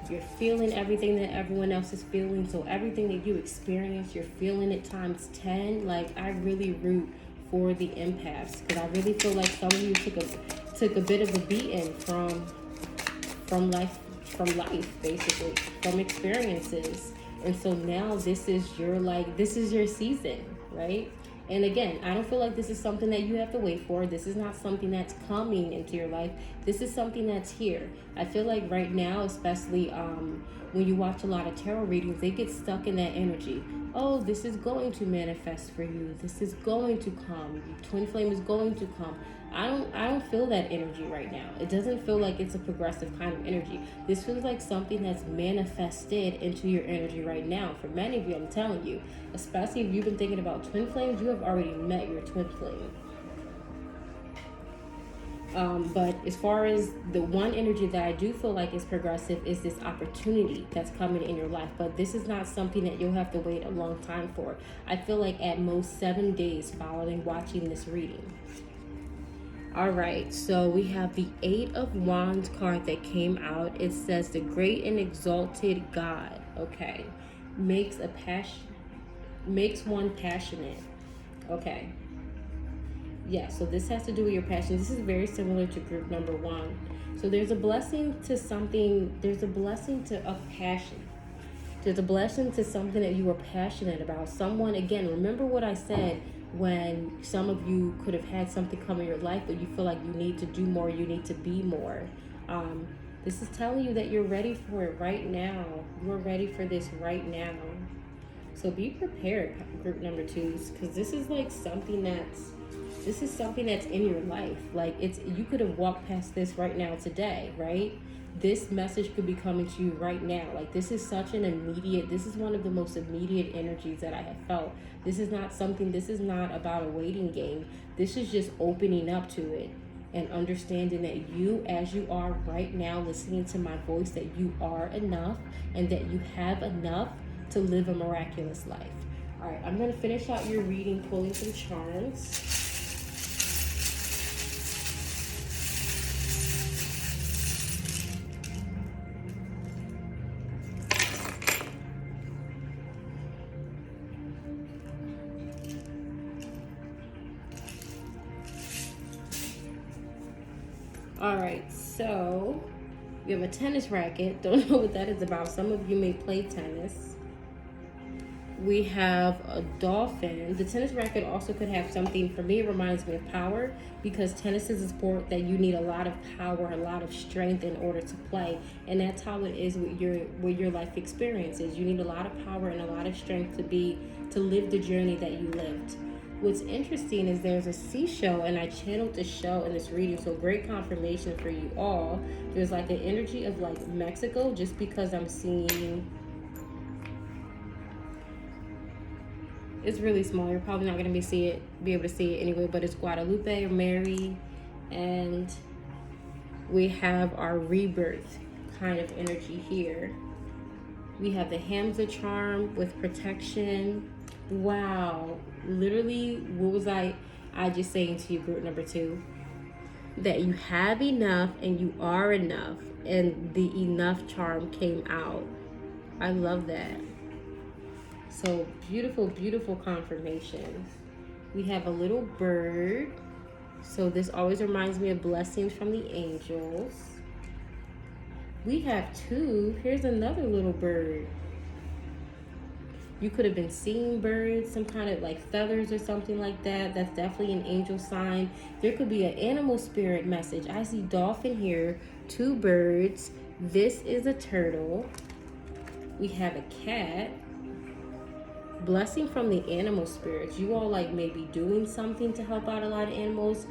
[SPEAKER 1] you're feeling everything that everyone else is feeling. So everything that you experience, you're feeling it times 10. Like, I really root for the empaths, because I really feel like some of you took a bit of a beating from life, basically, from experiences. And so now this is your season, right? And again, I don't feel like this is something that you have to wait for. This is not something that's coming into your life. This is something that's here. I feel like right now, especially when you watch a lot of tarot readings, they get stuck in that energy. Oh, this is going to manifest for you. This is going to come. Twin flame is going to come. I don't feel that energy right now. It doesn't feel like it's a progressive kind of energy. This feels like something that's manifested into your energy right now. For many of you, I'm telling you, especially if you've been thinking about twin flames, you have already met your twin flame. But as far as the one energy that I do feel like is progressive is this opportunity that's coming in your life. But this is not something that you'll have to wait a long time for. I feel like at most 7 days following watching this reading. All right, so we have the 8 of Wands card that came out. It says the great and exalted God, okay, makes one passionate. Okay. Yeah, so this has to do with your passion. This is very similar to group number 1. So there's a blessing to something. There's a blessing to a passion. There's a blessing to something that you are passionate about. Someone, again, remember what I said when some of you could have had something come in your life, but you feel like you need to do more, you need to be more. This is telling you that you're ready for it right now. You're ready for this right now. So be prepared, group number 2s, because this is like something that's in your life. Like you could have walked past this right now today, right? This message could be coming to you right now. Like this is such an immediate, this is one of the most immediate energies that I have felt. This is not about a waiting game. This is just opening up to it and understanding that you, as you are right now, listening to my voice, that you are enough and that you have enough to live a miraculous life. All right, I'm going to finish out your reading, pulling some charms. All right, so we have a tennis racket. Don't know what that is about. Some of you may play tennis. We have a dolphin. The tennis racket also could have something, for me, it reminds me of power, because tennis is a sport that you need a lot of power, a lot of strength in order to play. And that's how it is with your life experiences. You need a lot of power and a lot of strength to live the journey that you lived. What's interesting is there's a seashell, and I channeled the shell in this reading, so great confirmation for you all. There's like an energy of like Mexico, just because I'm seeing, it's really small. You're probably not going to be able to see it anyway, but it's Guadalupe or Mary, and we have our rebirth kind of energy here. We have the Hamza charm with protection. Wow, literally, what was I just saying to you, group number 2? That you have enough and you are enough, and the enough charm came out. I love that. So beautiful, beautiful confirmation. We have a little bird. So this always reminds me of blessings from the angels. We have 2. Here's another little bird. You could have been seeing birds, some kind of like feathers or something like that. That's definitely an angel sign. There could be an animal spirit message. I see dolphin here, 2 birds. This is a turtle. We have a cat. Blessing from the animal spirits. You all like maybe doing something to help out a lot of animals.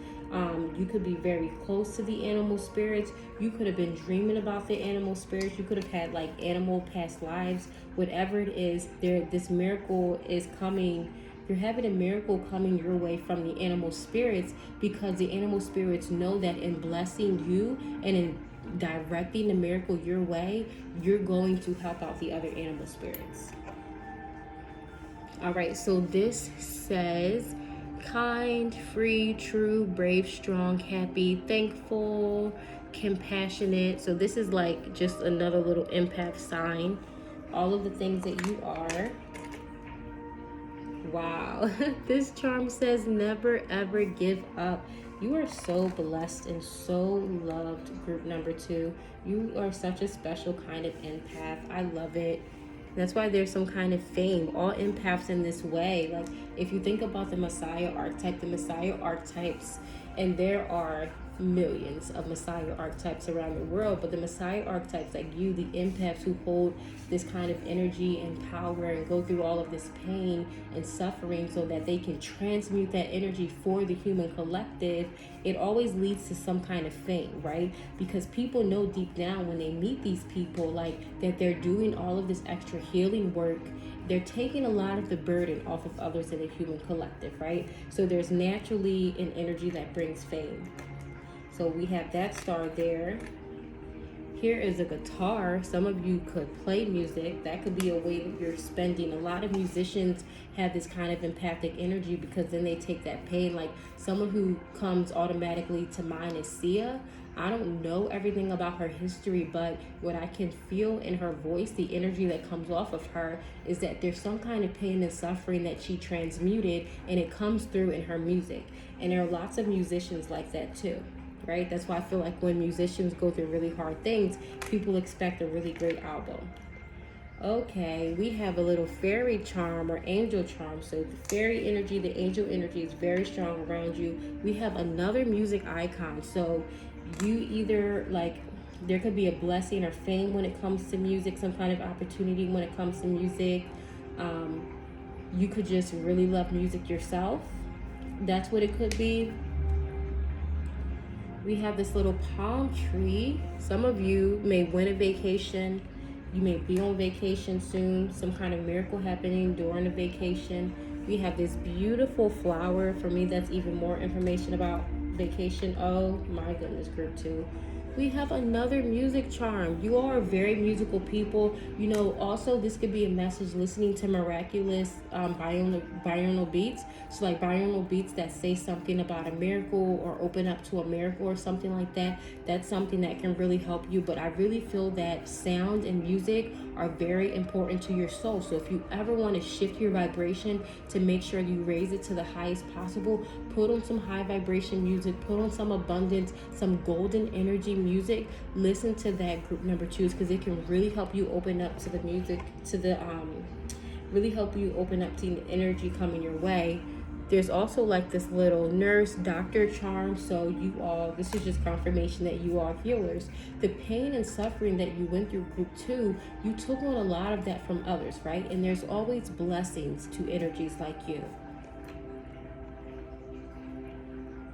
[SPEAKER 1] You could be very close to the animal spirits. You could have been dreaming about the animal spirits. You could have had like animal past lives. Whatever it is, this miracle is coming. You're having a miracle coming your way from the animal spirits, because the animal spirits know that in blessing you and in directing the miracle your way, you're going to help out the other animal spirits. All right, so this says kind, free, true, brave, strong, happy, thankful, compassionate. So this is like just another little empath sign. All of the things that you are. Wow. This charm says never ever give up. You are so blessed and so loved, group number 2. You are such a special kind of empath. I love it. That's why there's some kind of fame. All empaths in this way. Like, if you think about the Messiah archetype, the Messiah archetypes, and there are millions of Messiah archetypes around the world, but the Messiah archetypes, like you, the empaths who hold this kind of energy and power and go through all of this pain and suffering so that they can transmute that energy for the human collective, it always leads to some kind of fame, right? Because people know deep down when they meet these people, like, that they're doing all of this extra healing work. They're taking a lot of the burden off of others in the human collective, right? So there's naturally an energy that brings fame. So we have that star there. Here is a guitar. Some of you could play music. That could be a way that you're spending. A lot of musicians have this kind of empathic energy because then they take that pain. Like, someone who comes automatically to mind is Sia. I don't know everything about her history, but what I can feel in her voice, the energy that comes off of her, is that there's some kind of pain and suffering that she transmuted, and it comes through in her music. And there are lots of musicians like that too. Right? That's why I feel like when musicians go through really hard things, people expect a really great album. Okay, we have a little fairy charm or angel charm. So the fairy energy, the angel energy is very strong around you. We have another music icon. So you either, like, there could be a blessing or fame when it comes to music, some kind of opportunity when it comes to music. You could just really love music yourself. That's what it could be. We have this little palm tree. Some of you may win a vacation. You may be on vacation soon. Some kind of miracle happening during a vacation. We have this beautiful flower. For me, that's even more information about vacation. Oh my goodness, group 2. We have another music charm. You all are very musical people. You know, also this could be a message listening to miraculous binaural beats. So like binaural beats that say something about a miracle or open up to a miracle or something like that. That's something that can really help you. But I really feel that sound and music are very important to your soul. So if you ever want to shift your vibration to make sure you raise it to the highest possible, put on some high vibration music, put on some abundance, some golden energy music. Listen to that, group number 2, because it can really help you open up to the music, to the really help you open up to the energy coming your way. There's also like this little nurse doctor charm. So you all, this is just confirmation that you are healers. The pain and suffering that you went through, group 2, you took on a lot of that from others, right? And there's always blessings to energies like you.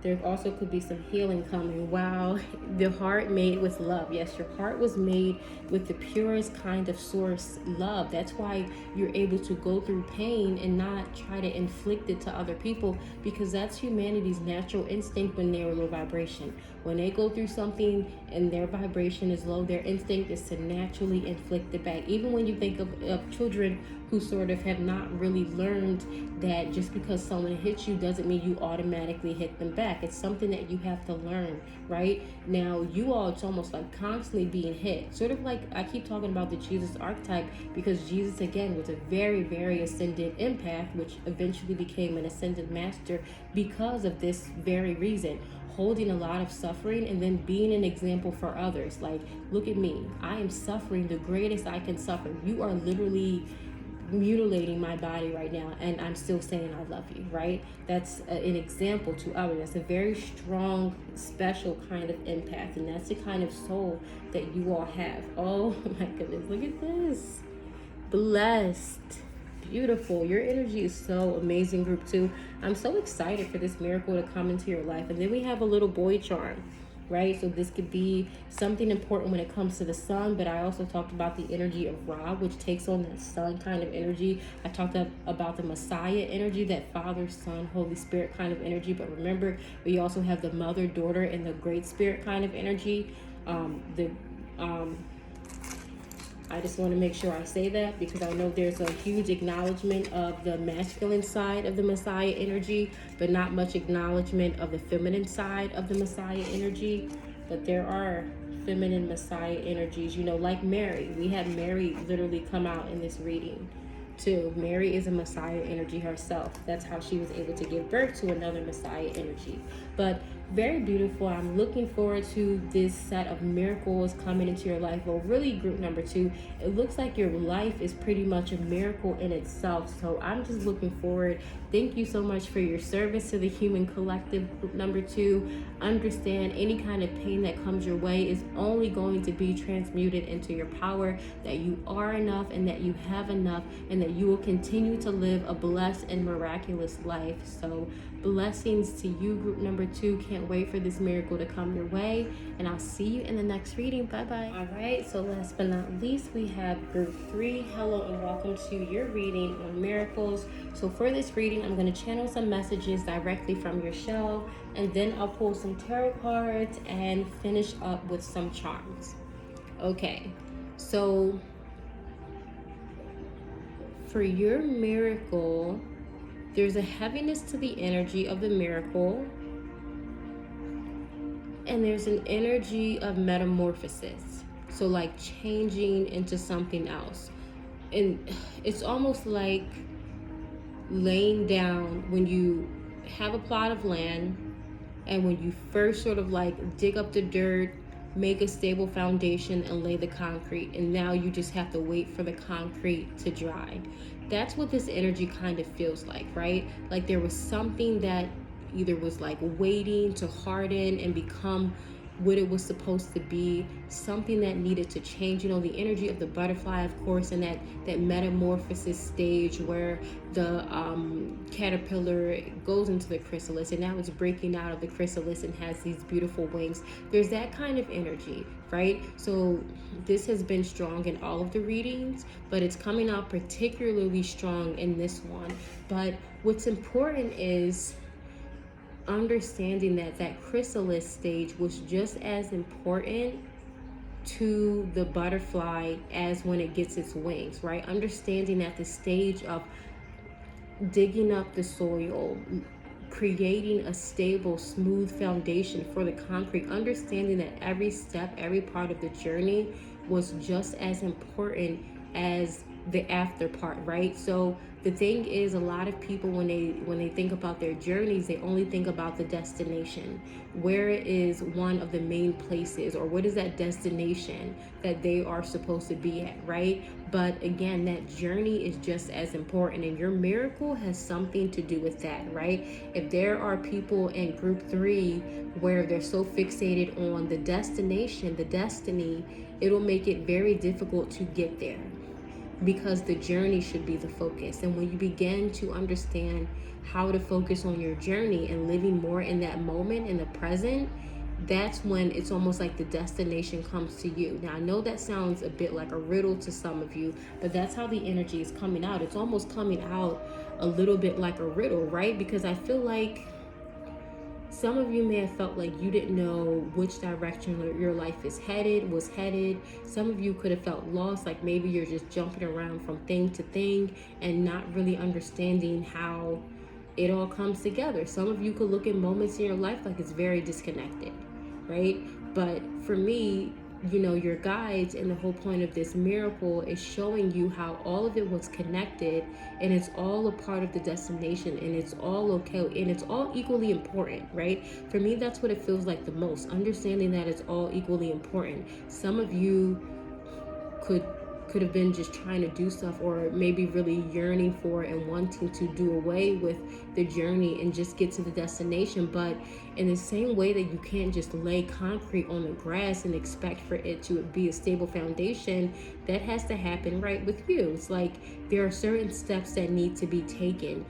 [SPEAKER 1] There also could be some healing coming. Wow, the heart made with love. Yes, your heart was made with the purest kind of source, love. That's why you're able to go through pain and not try to inflict it to other people, because that's humanity's natural instinct when they're low vibration. When they go through something and their vibration is low, their instinct is to naturally inflict it back. Even when you think of children who sort of have not really learned that just because someone hits you doesn't mean you automatically hit them back. It's something that you have to learn, right? Now, you all, it's almost like constantly being hit. Sort of like I keep talking about the Jesus archetype, because Jesus, again, was a very, very ascended empath, which eventually became an ascended master because of this very reason. Holding a lot of suffering and then being an example for others. Like, look at me. I am suffering the greatest I can suffer. You are literally mutilating my body right now, and I'm still saying I love you, right? That's an example to others. That's a very strong, special kind of empath, and that's the kind of soul that you all have. Oh my goodness, look at this. Blessed. Beautiful. Your energy is so amazing, group 2. I'm so excited for this miracle to come into your life. And then we have a little boy charm, right? So this could be something important when it comes to the sun, but I also talked about the energy of Ra, which takes on that sun kind of energy. I talked about the Messiah energy, that Father, Son, Holy Spirit kind of energy. But remember, we also have the Mother, Daughter, and the Great Spirit kind of energy. I just want to make sure I say that, because I know there's a huge acknowledgement of the masculine side of the Messiah energy, but not much acknowledgement of the feminine side of the Messiah energy. But there are feminine Messiah energies, you know, like Mary. We had Mary literally come out in this reading too. Mary is a Messiah energy herself. That's how she was able to give birth to another Messiah energy. But very beautiful. I'm looking forward to this set of miracles coming into your life. Well, really, group number 2, it looks like your life is pretty much a miracle in itself. So I'm just looking forward. Thank you so much for your service to the human collective. Group number 2, understand any kind of pain that comes your way is only going to be transmuted into your power, that you are enough and that you have enough, and that you will continue to live a blessed and miraculous life. So blessings to you, group number 2. Can't wait for this miracle to come your way, and I'll see you in the next reading. Bye bye. All right, so last but not least, we have group 3. Hello and welcome to your reading on miracles. So for this reading, I'm going to channel some messages directly from your show, and then I'll pull some tarot cards and finish up with some charms. Okay, so for your miracle, there's a heaviness to the energy of the miracle, and there's an energy of metamorphosis. So like changing into something else. And it's almost like laying down when you have a plot of land, and when you first sort of like dig up the dirt, make a stable foundation and lay the concrete, and now you just have to wait for the concrete to dry. That's what this energy kind of feels like, right? Like there was something that either was like waiting to harden and become what it was supposed to be, something that needed to change. You know, the energy of the butterfly, of course, and that metamorphosis stage where the caterpillar goes into the chrysalis, and now it's breaking out of the chrysalis and has these beautiful wings. There's that kind of energy, right? So this has been strong in all of the readings, but it's coming out particularly strong in this one. But what's important is understanding that chrysalis stage was just as important to the butterfly as when it gets its wings, right? Understanding that the stage of digging up the soil, creating a stable, smooth foundation for the concrete, understanding that every step, every part of the journey was just as important as the after part, right? So the thing is, a lot of people, when they think about their journeys, they only think about the destination. Where is one of the main places, or what is that destination that they are supposed to be at, right? But again, that journey is just as important, and your miracle has something to do with that, right? If there are people in group 3 where they're so fixated on the destination, the destiny, it'll make it very difficult to get there, because the journey should be the focus. And when you begin to understand how to focus on your journey and living more in that moment, in the present, that's when it's almost like the destination comes to you. Now, I know that sounds a bit like a riddle to some of you, but that's how the energy is coming out. It's almost coming out a little bit like a riddle, right? Because I feel like some of you may have felt like you didn't know which direction your life was headed. Some of you could have felt lost, like maybe you're just jumping around from thing to thing and not really understanding how it all comes together. Some of you could look at moments in your life like it's very disconnected, right? But for me, you know, your guides and the whole point of this miracle is showing you how all of it was connected, and it's all a part of the destination, and it's all okay, and it's all equally important, right? For me, that's what it feels like the most, understanding that it's all equally important. Some of you could have been just trying to do stuff, or maybe really yearning for and wanting to do away with the journey and just get to the destination. But in the same way that you can't just lay concrete on the grass and expect for it to be a stable foundation, that has to happen right with you. It's like there are certain steps that need to be taken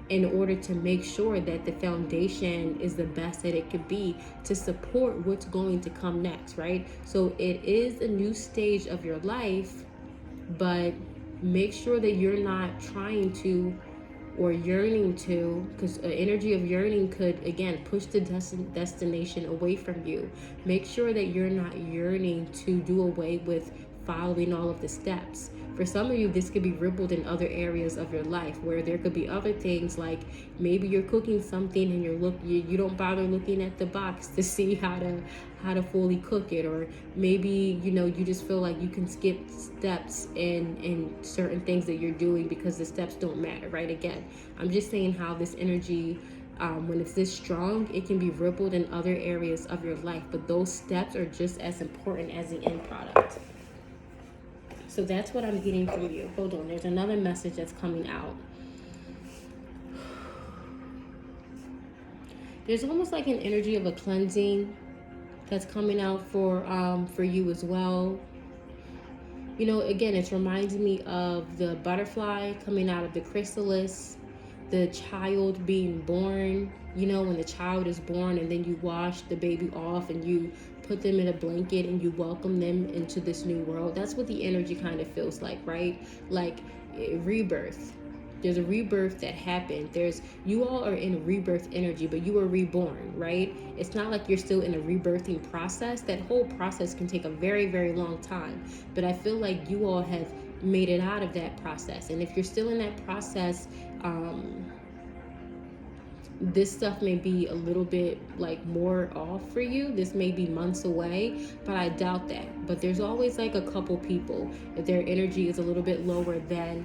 [SPEAKER 1] in order to make sure that the foundation is the best that it could be to support what's going to come next, right? So it is a new stage of your life, but make sure that you're not trying to or yearning to, because energy of yearning could, again, push the destination away from you. Make sure that you're not yearning to do away with following all of the steps. For some of you, this could be rippled in other areas of your life, where there could be other things, like maybe you're cooking something and you don't bother looking at the box to see how to fully cook it, or maybe, you know, you just feel like you can skip steps in certain things that you're doing because the steps don't matter, right? Again, I'm just saying how this energy When it's this strong, it can be rippled in other areas of your life, but those steps are just as important as the end product. So that's what I'm getting from you. Hold on, there's another message that's coming out. There's almost like an energy of a cleansing that's coming out for you as well. You know, again, it's reminding me of the butterfly coming out of the chrysalis, the child being born. You know, when the child is born and then you wash the baby off and you put them in a blanket and you welcome them into this new world. That's what the energy kind of feels like, right? Like rebirth. There's a rebirth that happened. You all are in rebirth energy, but you were reborn, right? It's not like you're still in a rebirthing process. That whole process can take a very, very long time. But I feel like you all have made it out of that process. And if you're still in that process, this stuff may be a little bit like more off for you. This may be months away, but I doubt that. But there's always like a couple people if their energy is a little bit lower than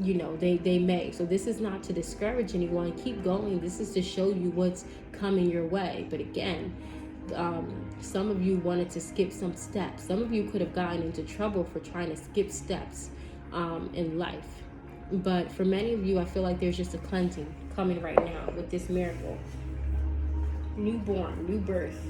[SPEAKER 1] you know, they may. So this is not to discourage anyone. Keep going. This is to show you what's coming your way. But again, some of you wanted to skip some steps. Some of you could have gotten into trouble for trying to skip steps in life. But for many of you, I feel like there's just a cleansing coming right now with this miracle. Newborn, new birth.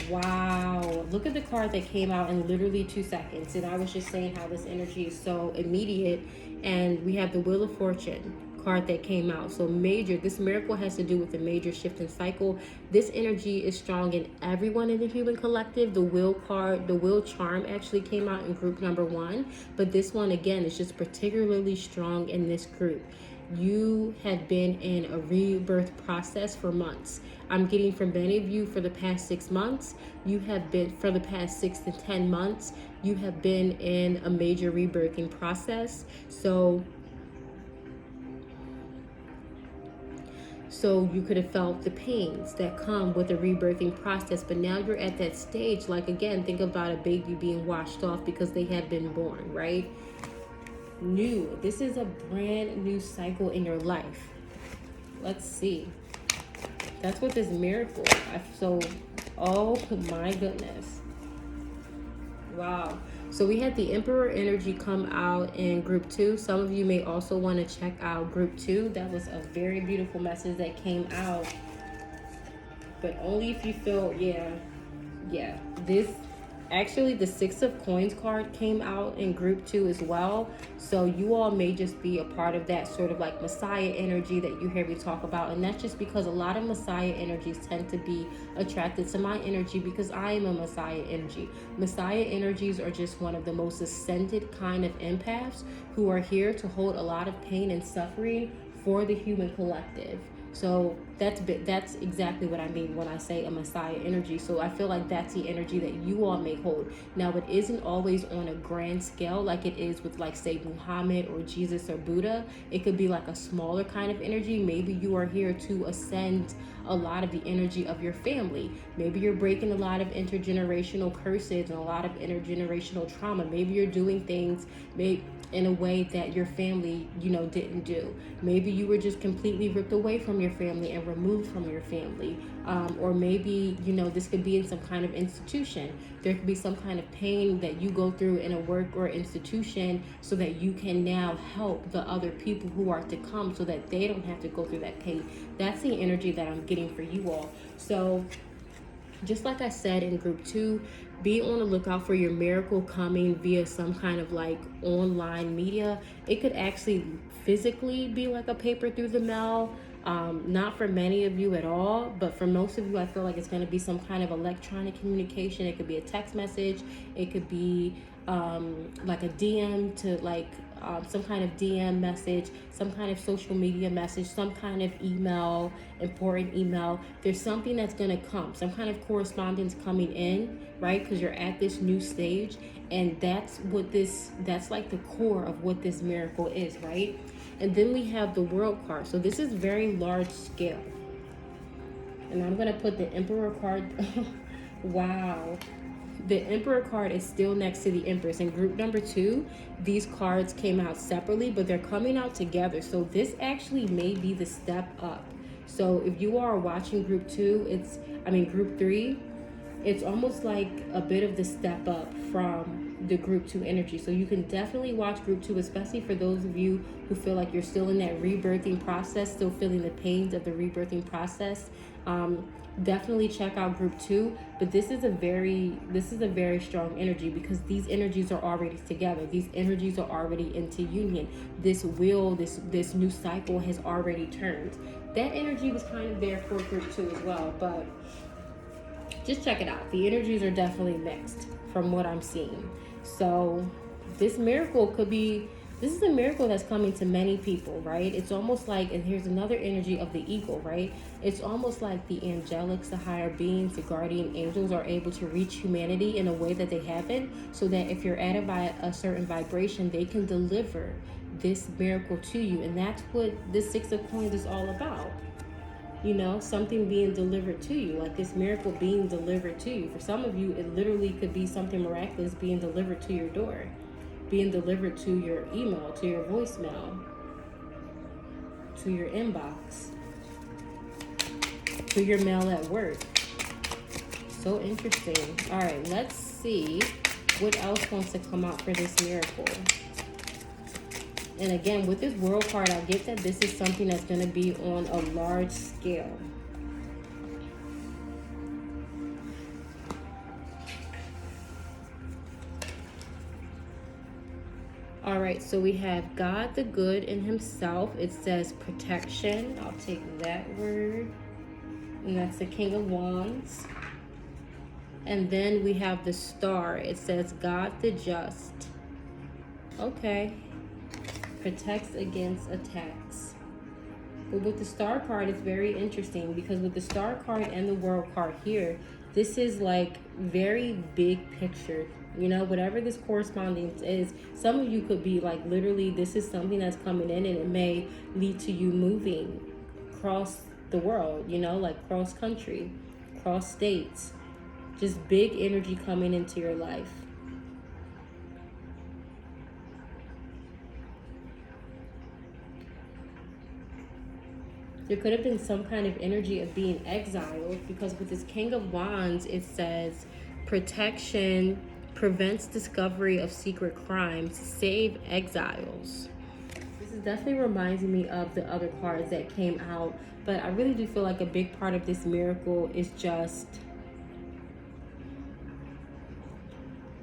[SPEAKER 1] Wow, look at the card that came out in literally 2 seconds. And I was just saying how this energy is so immediate. And we have the Wheel of Fortune card that came out. So major, this miracle has to do with a major shift in cycle. This energy is strong in everyone in the human collective. The Wheel card, the Wheel charm actually came out in group number 1. But this one, again, is just particularly strong in this group. You have been in a rebirth process for months. I'm getting from many of you for the past 6 months. You have been, for the past 6 to 10 months, you have been in a major rebirthing process. So you could have felt the pains that come with a rebirthing process, but now you're at that stage. Like, again, think about a baby being washed off because they have been born, right? New. This is a brand new cycle in your life. Let's see. That's what this miracle. Oh my goodness. Wow. So we had the Emperor energy come out in group 2. Some of you may also want to check out group 2. That was a very beautiful message that came out. But only if you feel, yeah. This, actually, the 6 of Coins card came out in group 2 as well. So you all may just be a part of that sort of like Messiah energy that you hear me talk about. And that's just because a lot of Messiah energies tend to be attracted to my energy because I am a Messiah energy. Messiah energies are just one of the most ascended kind of empaths who are here to hold a lot of pain and suffering for the human collective. So that's exactly what I mean when I say a Messiah energy. So I feel like that's the energy that you all may hold. Now, it isn't always on a grand scale like it is with, like, say, Muhammad or Jesus or Buddha. It could be like a smaller kind of energy. Maybe you are here to ascend a lot of the energy of your family. Maybe you're breaking a lot of intergenerational curses and a lot of intergenerational trauma. Maybe you're doing things in a way that your family, didn't do. Maybe you were just completely ripped away from your family and removed from your family. Or maybe, this could be in some kind of institution. There could be some kind of pain that you go through in a work or institution so that you can now help the other people who are to come so that they don't have to go through that pain. That's the energy that I'm getting for you all. So just like I said in group 2, be on the lookout for your miracle coming via some kind of like online media. It could actually physically be like a paper through the mail. Not for many of you at all, but for most of you, I feel like it's going to be some kind of electronic communication. It could be a text message. It could be like a DM to like some kind of DM message, some kind of social media message, some kind of email, important email. There's something that's going to come, some kind of correspondence coming in, right? Because you're at this new stage, and that's like the core of what this miracle is, right? And then we have the World card. So this is very large scale. And I'm going to put the Emperor card. Wow. the Emperor card is still next to the Empress. In group number 2, these cards came out separately, but they're coming out together. So this actually may be the step up. So if you are watching group 2, group 3, it's almost like a bit of the step up from the group 2 energy. So you can definitely watch group 2, especially for those of you who feel like you're still in that rebirthing process, still feeling the pains of the rebirthing process. Definitely check out group 2. But this is a very strong energy, because these energies are already together. These energies are already into union. This new cycle has already turned. That energy was kind of there for group 2 as well, but just check it out. The energies are definitely mixed from what I'm seeing. So this is a miracle that's coming to many people, right? It's almost like, and here's another energy of the eagle, right? It's almost like the angelics, the higher beings, the guardian angels are able to reach humanity in a way that they haven't, so that if you're at a certain vibration, they can deliver this miracle to you. And that's what this 6 of Coins is all about. You know, something being delivered to you, like this miracle being delivered to you. For some of you, it literally could be something miraculous being delivered to your door, being delivered to your email, to your voicemail, to your inbox, to your mail at work. So interesting. All right, let's see what else wants to come out for this miracle. And again, with this World card, I get that this is something that's going to be on a large scale. All right, so we have God the Good in himself. It says protection. I'll take that word. And that's the King of Wands. And then we have the Star. It says God the Just. Okay. Protects against attacks. But with the Star card, it's very interesting, because with the Star card and the World card here, this is like very big picture. You know, whatever this correspondence is, some of you could be like, literally, this is something that's coming in, and it may lead to you moving across the world, you know, like cross country, cross states. Just big energy coming into your life. There could have been some kind of energy of being exiled, because with this King of Wands, it says protection, prevents discovery of secret crimes, save exiles. This is definitely reminding me of the other cards that came out, but I really do feel like a big part of this miracle is just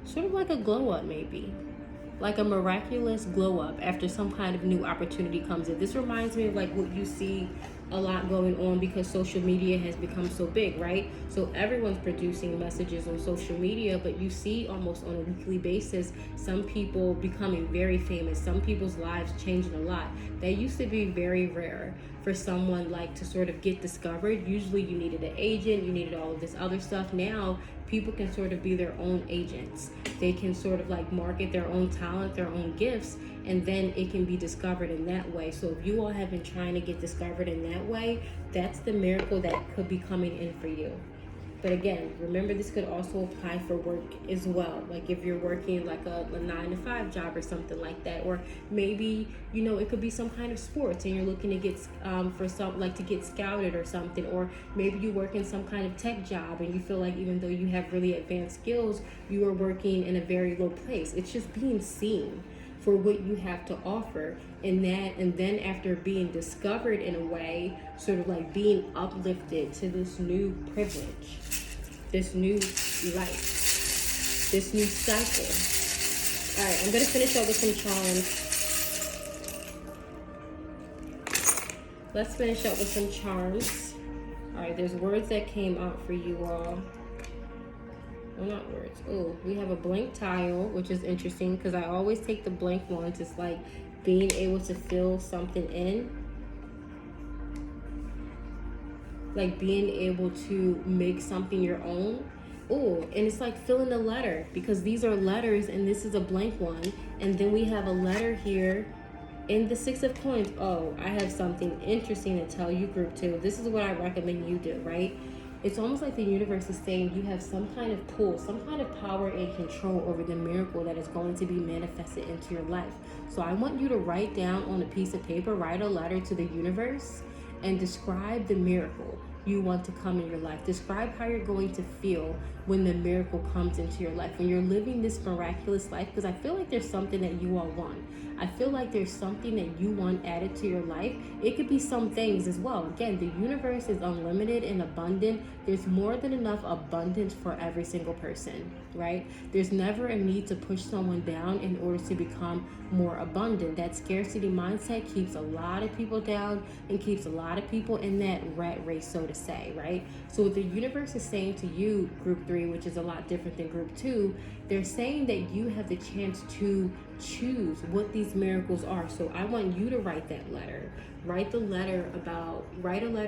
[SPEAKER 1] sort of like a glow up, maybe. Like a miraculous glow up after some kind of new opportunity comes in. This reminds me of like what you see a lot going on, because social media has become so big, right? So everyone's producing messages on social media, but you see almost on a weekly basis some people becoming very famous, some people's lives changing a lot. That used to be very rare for someone like to sort of get discovered. Usually you needed an agent, you needed all of this other stuff. Now people can sort of be their own agents. They can sort of like market their own talent, their own gifts, and then it can be discovered in that way. So if you all have been trying to get discovered in that way, that's the miracle that could be coming in for you. But again, remember, this could also apply for work as well. Like if you're working like a 9-to-5 job or something like that, or maybe, you know, it could be some kind of sports and you're looking to get to get scouted or something, or maybe you work in some kind of tech job and you feel like even though you have really advanced skills, you are working in a very low place. It's just being seen for what you have to offer, and then after being discovered in a way, sort of like being uplifted to this new privilege, this new life, this new cycle. All right, I'm gonna finish up with some charms. Let's finish up with some charms. All right, there's words that came out for you all. Well, not words. Oh, we have a blank tile, which is interesting because I always take the blank ones. It's like being able to fill something in. Like being able to make something your own. Oh, and it's like filling a letter, because these are letters and this is a blank one. And then we have a letter here in the 6 of Coins. Oh, I have something interesting to tell you, group 2. This is what I recommend you do, right? It's almost like the universe is saying you have some kind of pull, some kind of power and control over the miracle that is going to be manifested into your life. So I want you to write down on a piece of paper, write a letter to the universe, and describe the miracle you want to come in your life. Describe how you're going to feel when the miracle comes into your life, when you're living this miraculous life, because I feel like there's something that you all want. I feel like there's something that you want added to your life. It could be some things as well. Again, the universe is unlimited and abundant. There's more than enough abundance for every single person, right? There's never a need to push someone down in order to become more abundant. That scarcity mindset keeps a lot of people down and keeps a lot of people in that rat race, so to say, right? So what the universe is saying to you, group 3, which is a lot different than group 2, they're saying that you have the chance to choose what these miracles are. So I want you to write that letter. Write a letter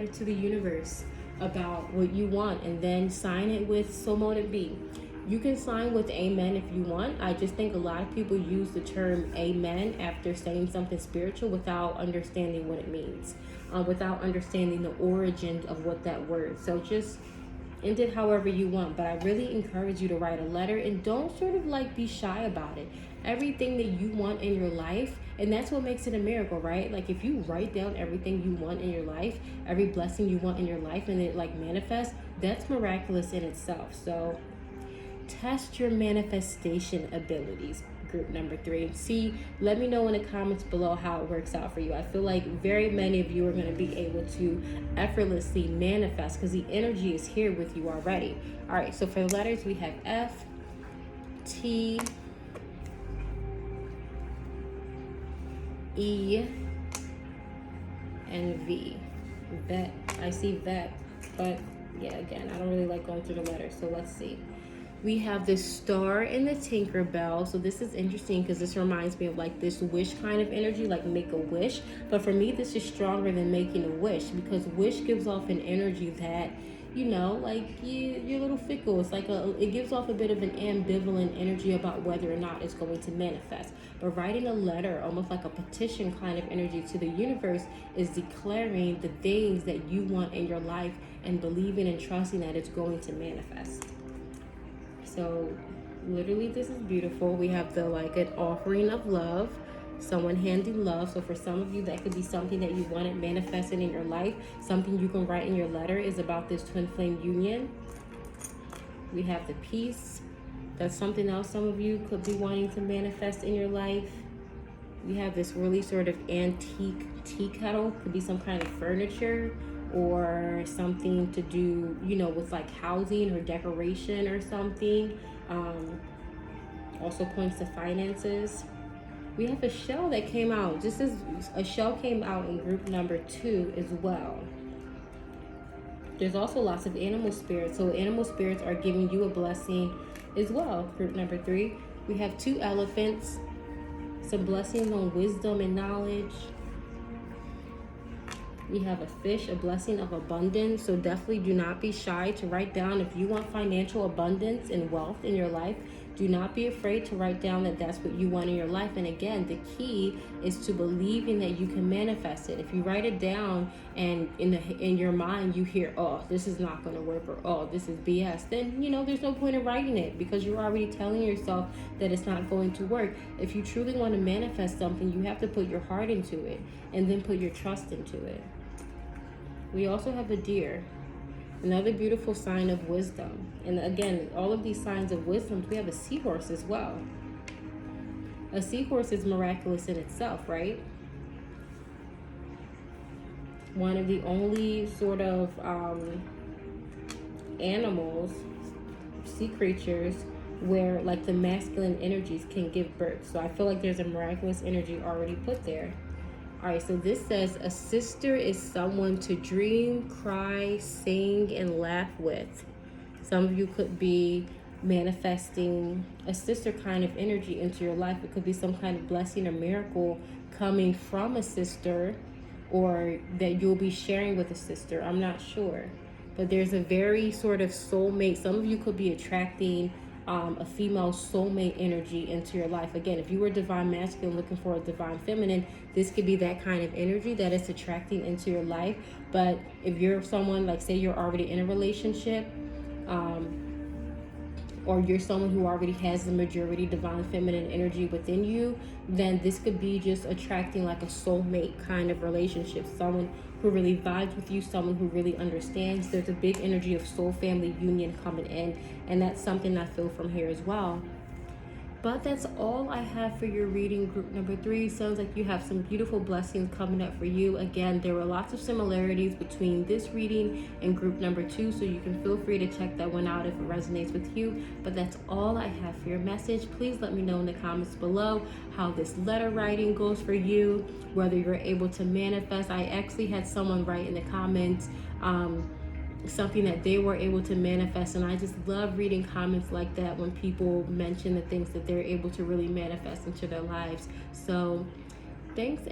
[SPEAKER 1] to the universe about what you want, and then sign it with so mote it be. You can sign with amen if you want. I just think a lot of people use the term amen after saying something spiritual without understanding what it means, without understanding the origin of what that word. So just end it however you want, but I really encourage you to write a letter, and don't sort of like be shy about it. Everything that you want in your life, and that's what makes it a miracle, right? Like if you write down everything you want in your life, every blessing you want in your life, and it like manifests, that's miraculous in itself. So test your manifestation abilities, group number 3, and see, let me know in the comments below how it works out for you. I feel like very many of you are going to be able to effortlessly manifest because the energy is here with you already. All right, so for the letters, we have F, T, E, and V. Vet. I see vet, but yeah, again, I don't really like going through the letters, so let's see. We have the star and the Tinkerbell. So this is interesting because this reminds me of like this wish kind of energy, like make a wish. But for me, this is stronger than making a wish, because wish gives off an energy that, you know, like you're a little fickle. It's like it gives off a bit of an ambivalent energy about whether or not it's going to manifest. But writing a letter, almost like a petition kind of energy to the universe, is declaring the things that you want in your life and believing and trusting that it's going to manifest. So literally this is beautiful. We have the like an offering of love, someone handing love. So for some of you, that could be something that you wanted manifested in your life. Something you can write in your letter is about this twin flame union. We have the peace. That's something else some of you could be wanting to manifest in your life. We have this really sort of antique tea kettle. Could be some kind of furniture or something to do, you know, with like housing or decoration or something. Also points to finances. We have a shell that came out. Just as a shell came out in group number 2 as well. There's also lots of animal spirits. So animal spirits are giving you a blessing as well. Group number 3. We have 2 elephants. Some blessings on wisdom and knowledge. We have a fish, a blessing of abundance. So definitely do not be shy to write down if you want financial abundance and wealth in your life. Do not be afraid to write down that that's what you want in your life. And again, the key is to believing that you can manifest it. If you write it down and in your mind you hear, oh, this is not going to work, or oh, this is BS, then, you know, there's no point in writing it, because you're already telling yourself that it's not going to work. If you truly want to manifest something, you have to put your heart into it and then put your trust into it. We also have a deer. Another beautiful sign of wisdom. And again, all of these signs of wisdom, we have a seahorse as well. A seahorse is miraculous in itself, right? One of the only sort of animals, sea creatures, where like the masculine energies can give birth. So I feel like there's a miraculous energy already put there. All right, so this says a sister is someone to dream, cry, sing, and laugh with. Some of you could be manifesting a sister kind of energy into your life. It could be some kind of blessing or miracle coming from a sister, or that you'll be sharing with a sister. I'm not sure. But there's a very sort of soulmate. Some of you could be attracting a female soulmate energy into your life. Again, if you were divine masculine looking for a divine feminine, this could be that kind of energy that is attracting into your life. But if you're someone, like say you're already in a relationship, or you're someone who already has the majority divine feminine energy within you, then this could be just attracting like a soulmate kind of relationship, someone who really vibes with you, someone who really understands. There's a big energy of soul family union coming in, and that's something I feel from here as well. But that's all I have for your reading, group number 3. Sounds like you have some beautiful blessings coming up for you. Again, there were lots of similarities between this reading and group number 2, so you can feel free to check that one out if it resonates with you. But that's all I have for your message. Please let me know in the comments below how this letter writing goes for you, whether you're able to manifest. I actually had someone write in the comments something that they were able to manifest, and I just love reading comments like that when people mention the things that they're able to really manifest into their lives. So thanks.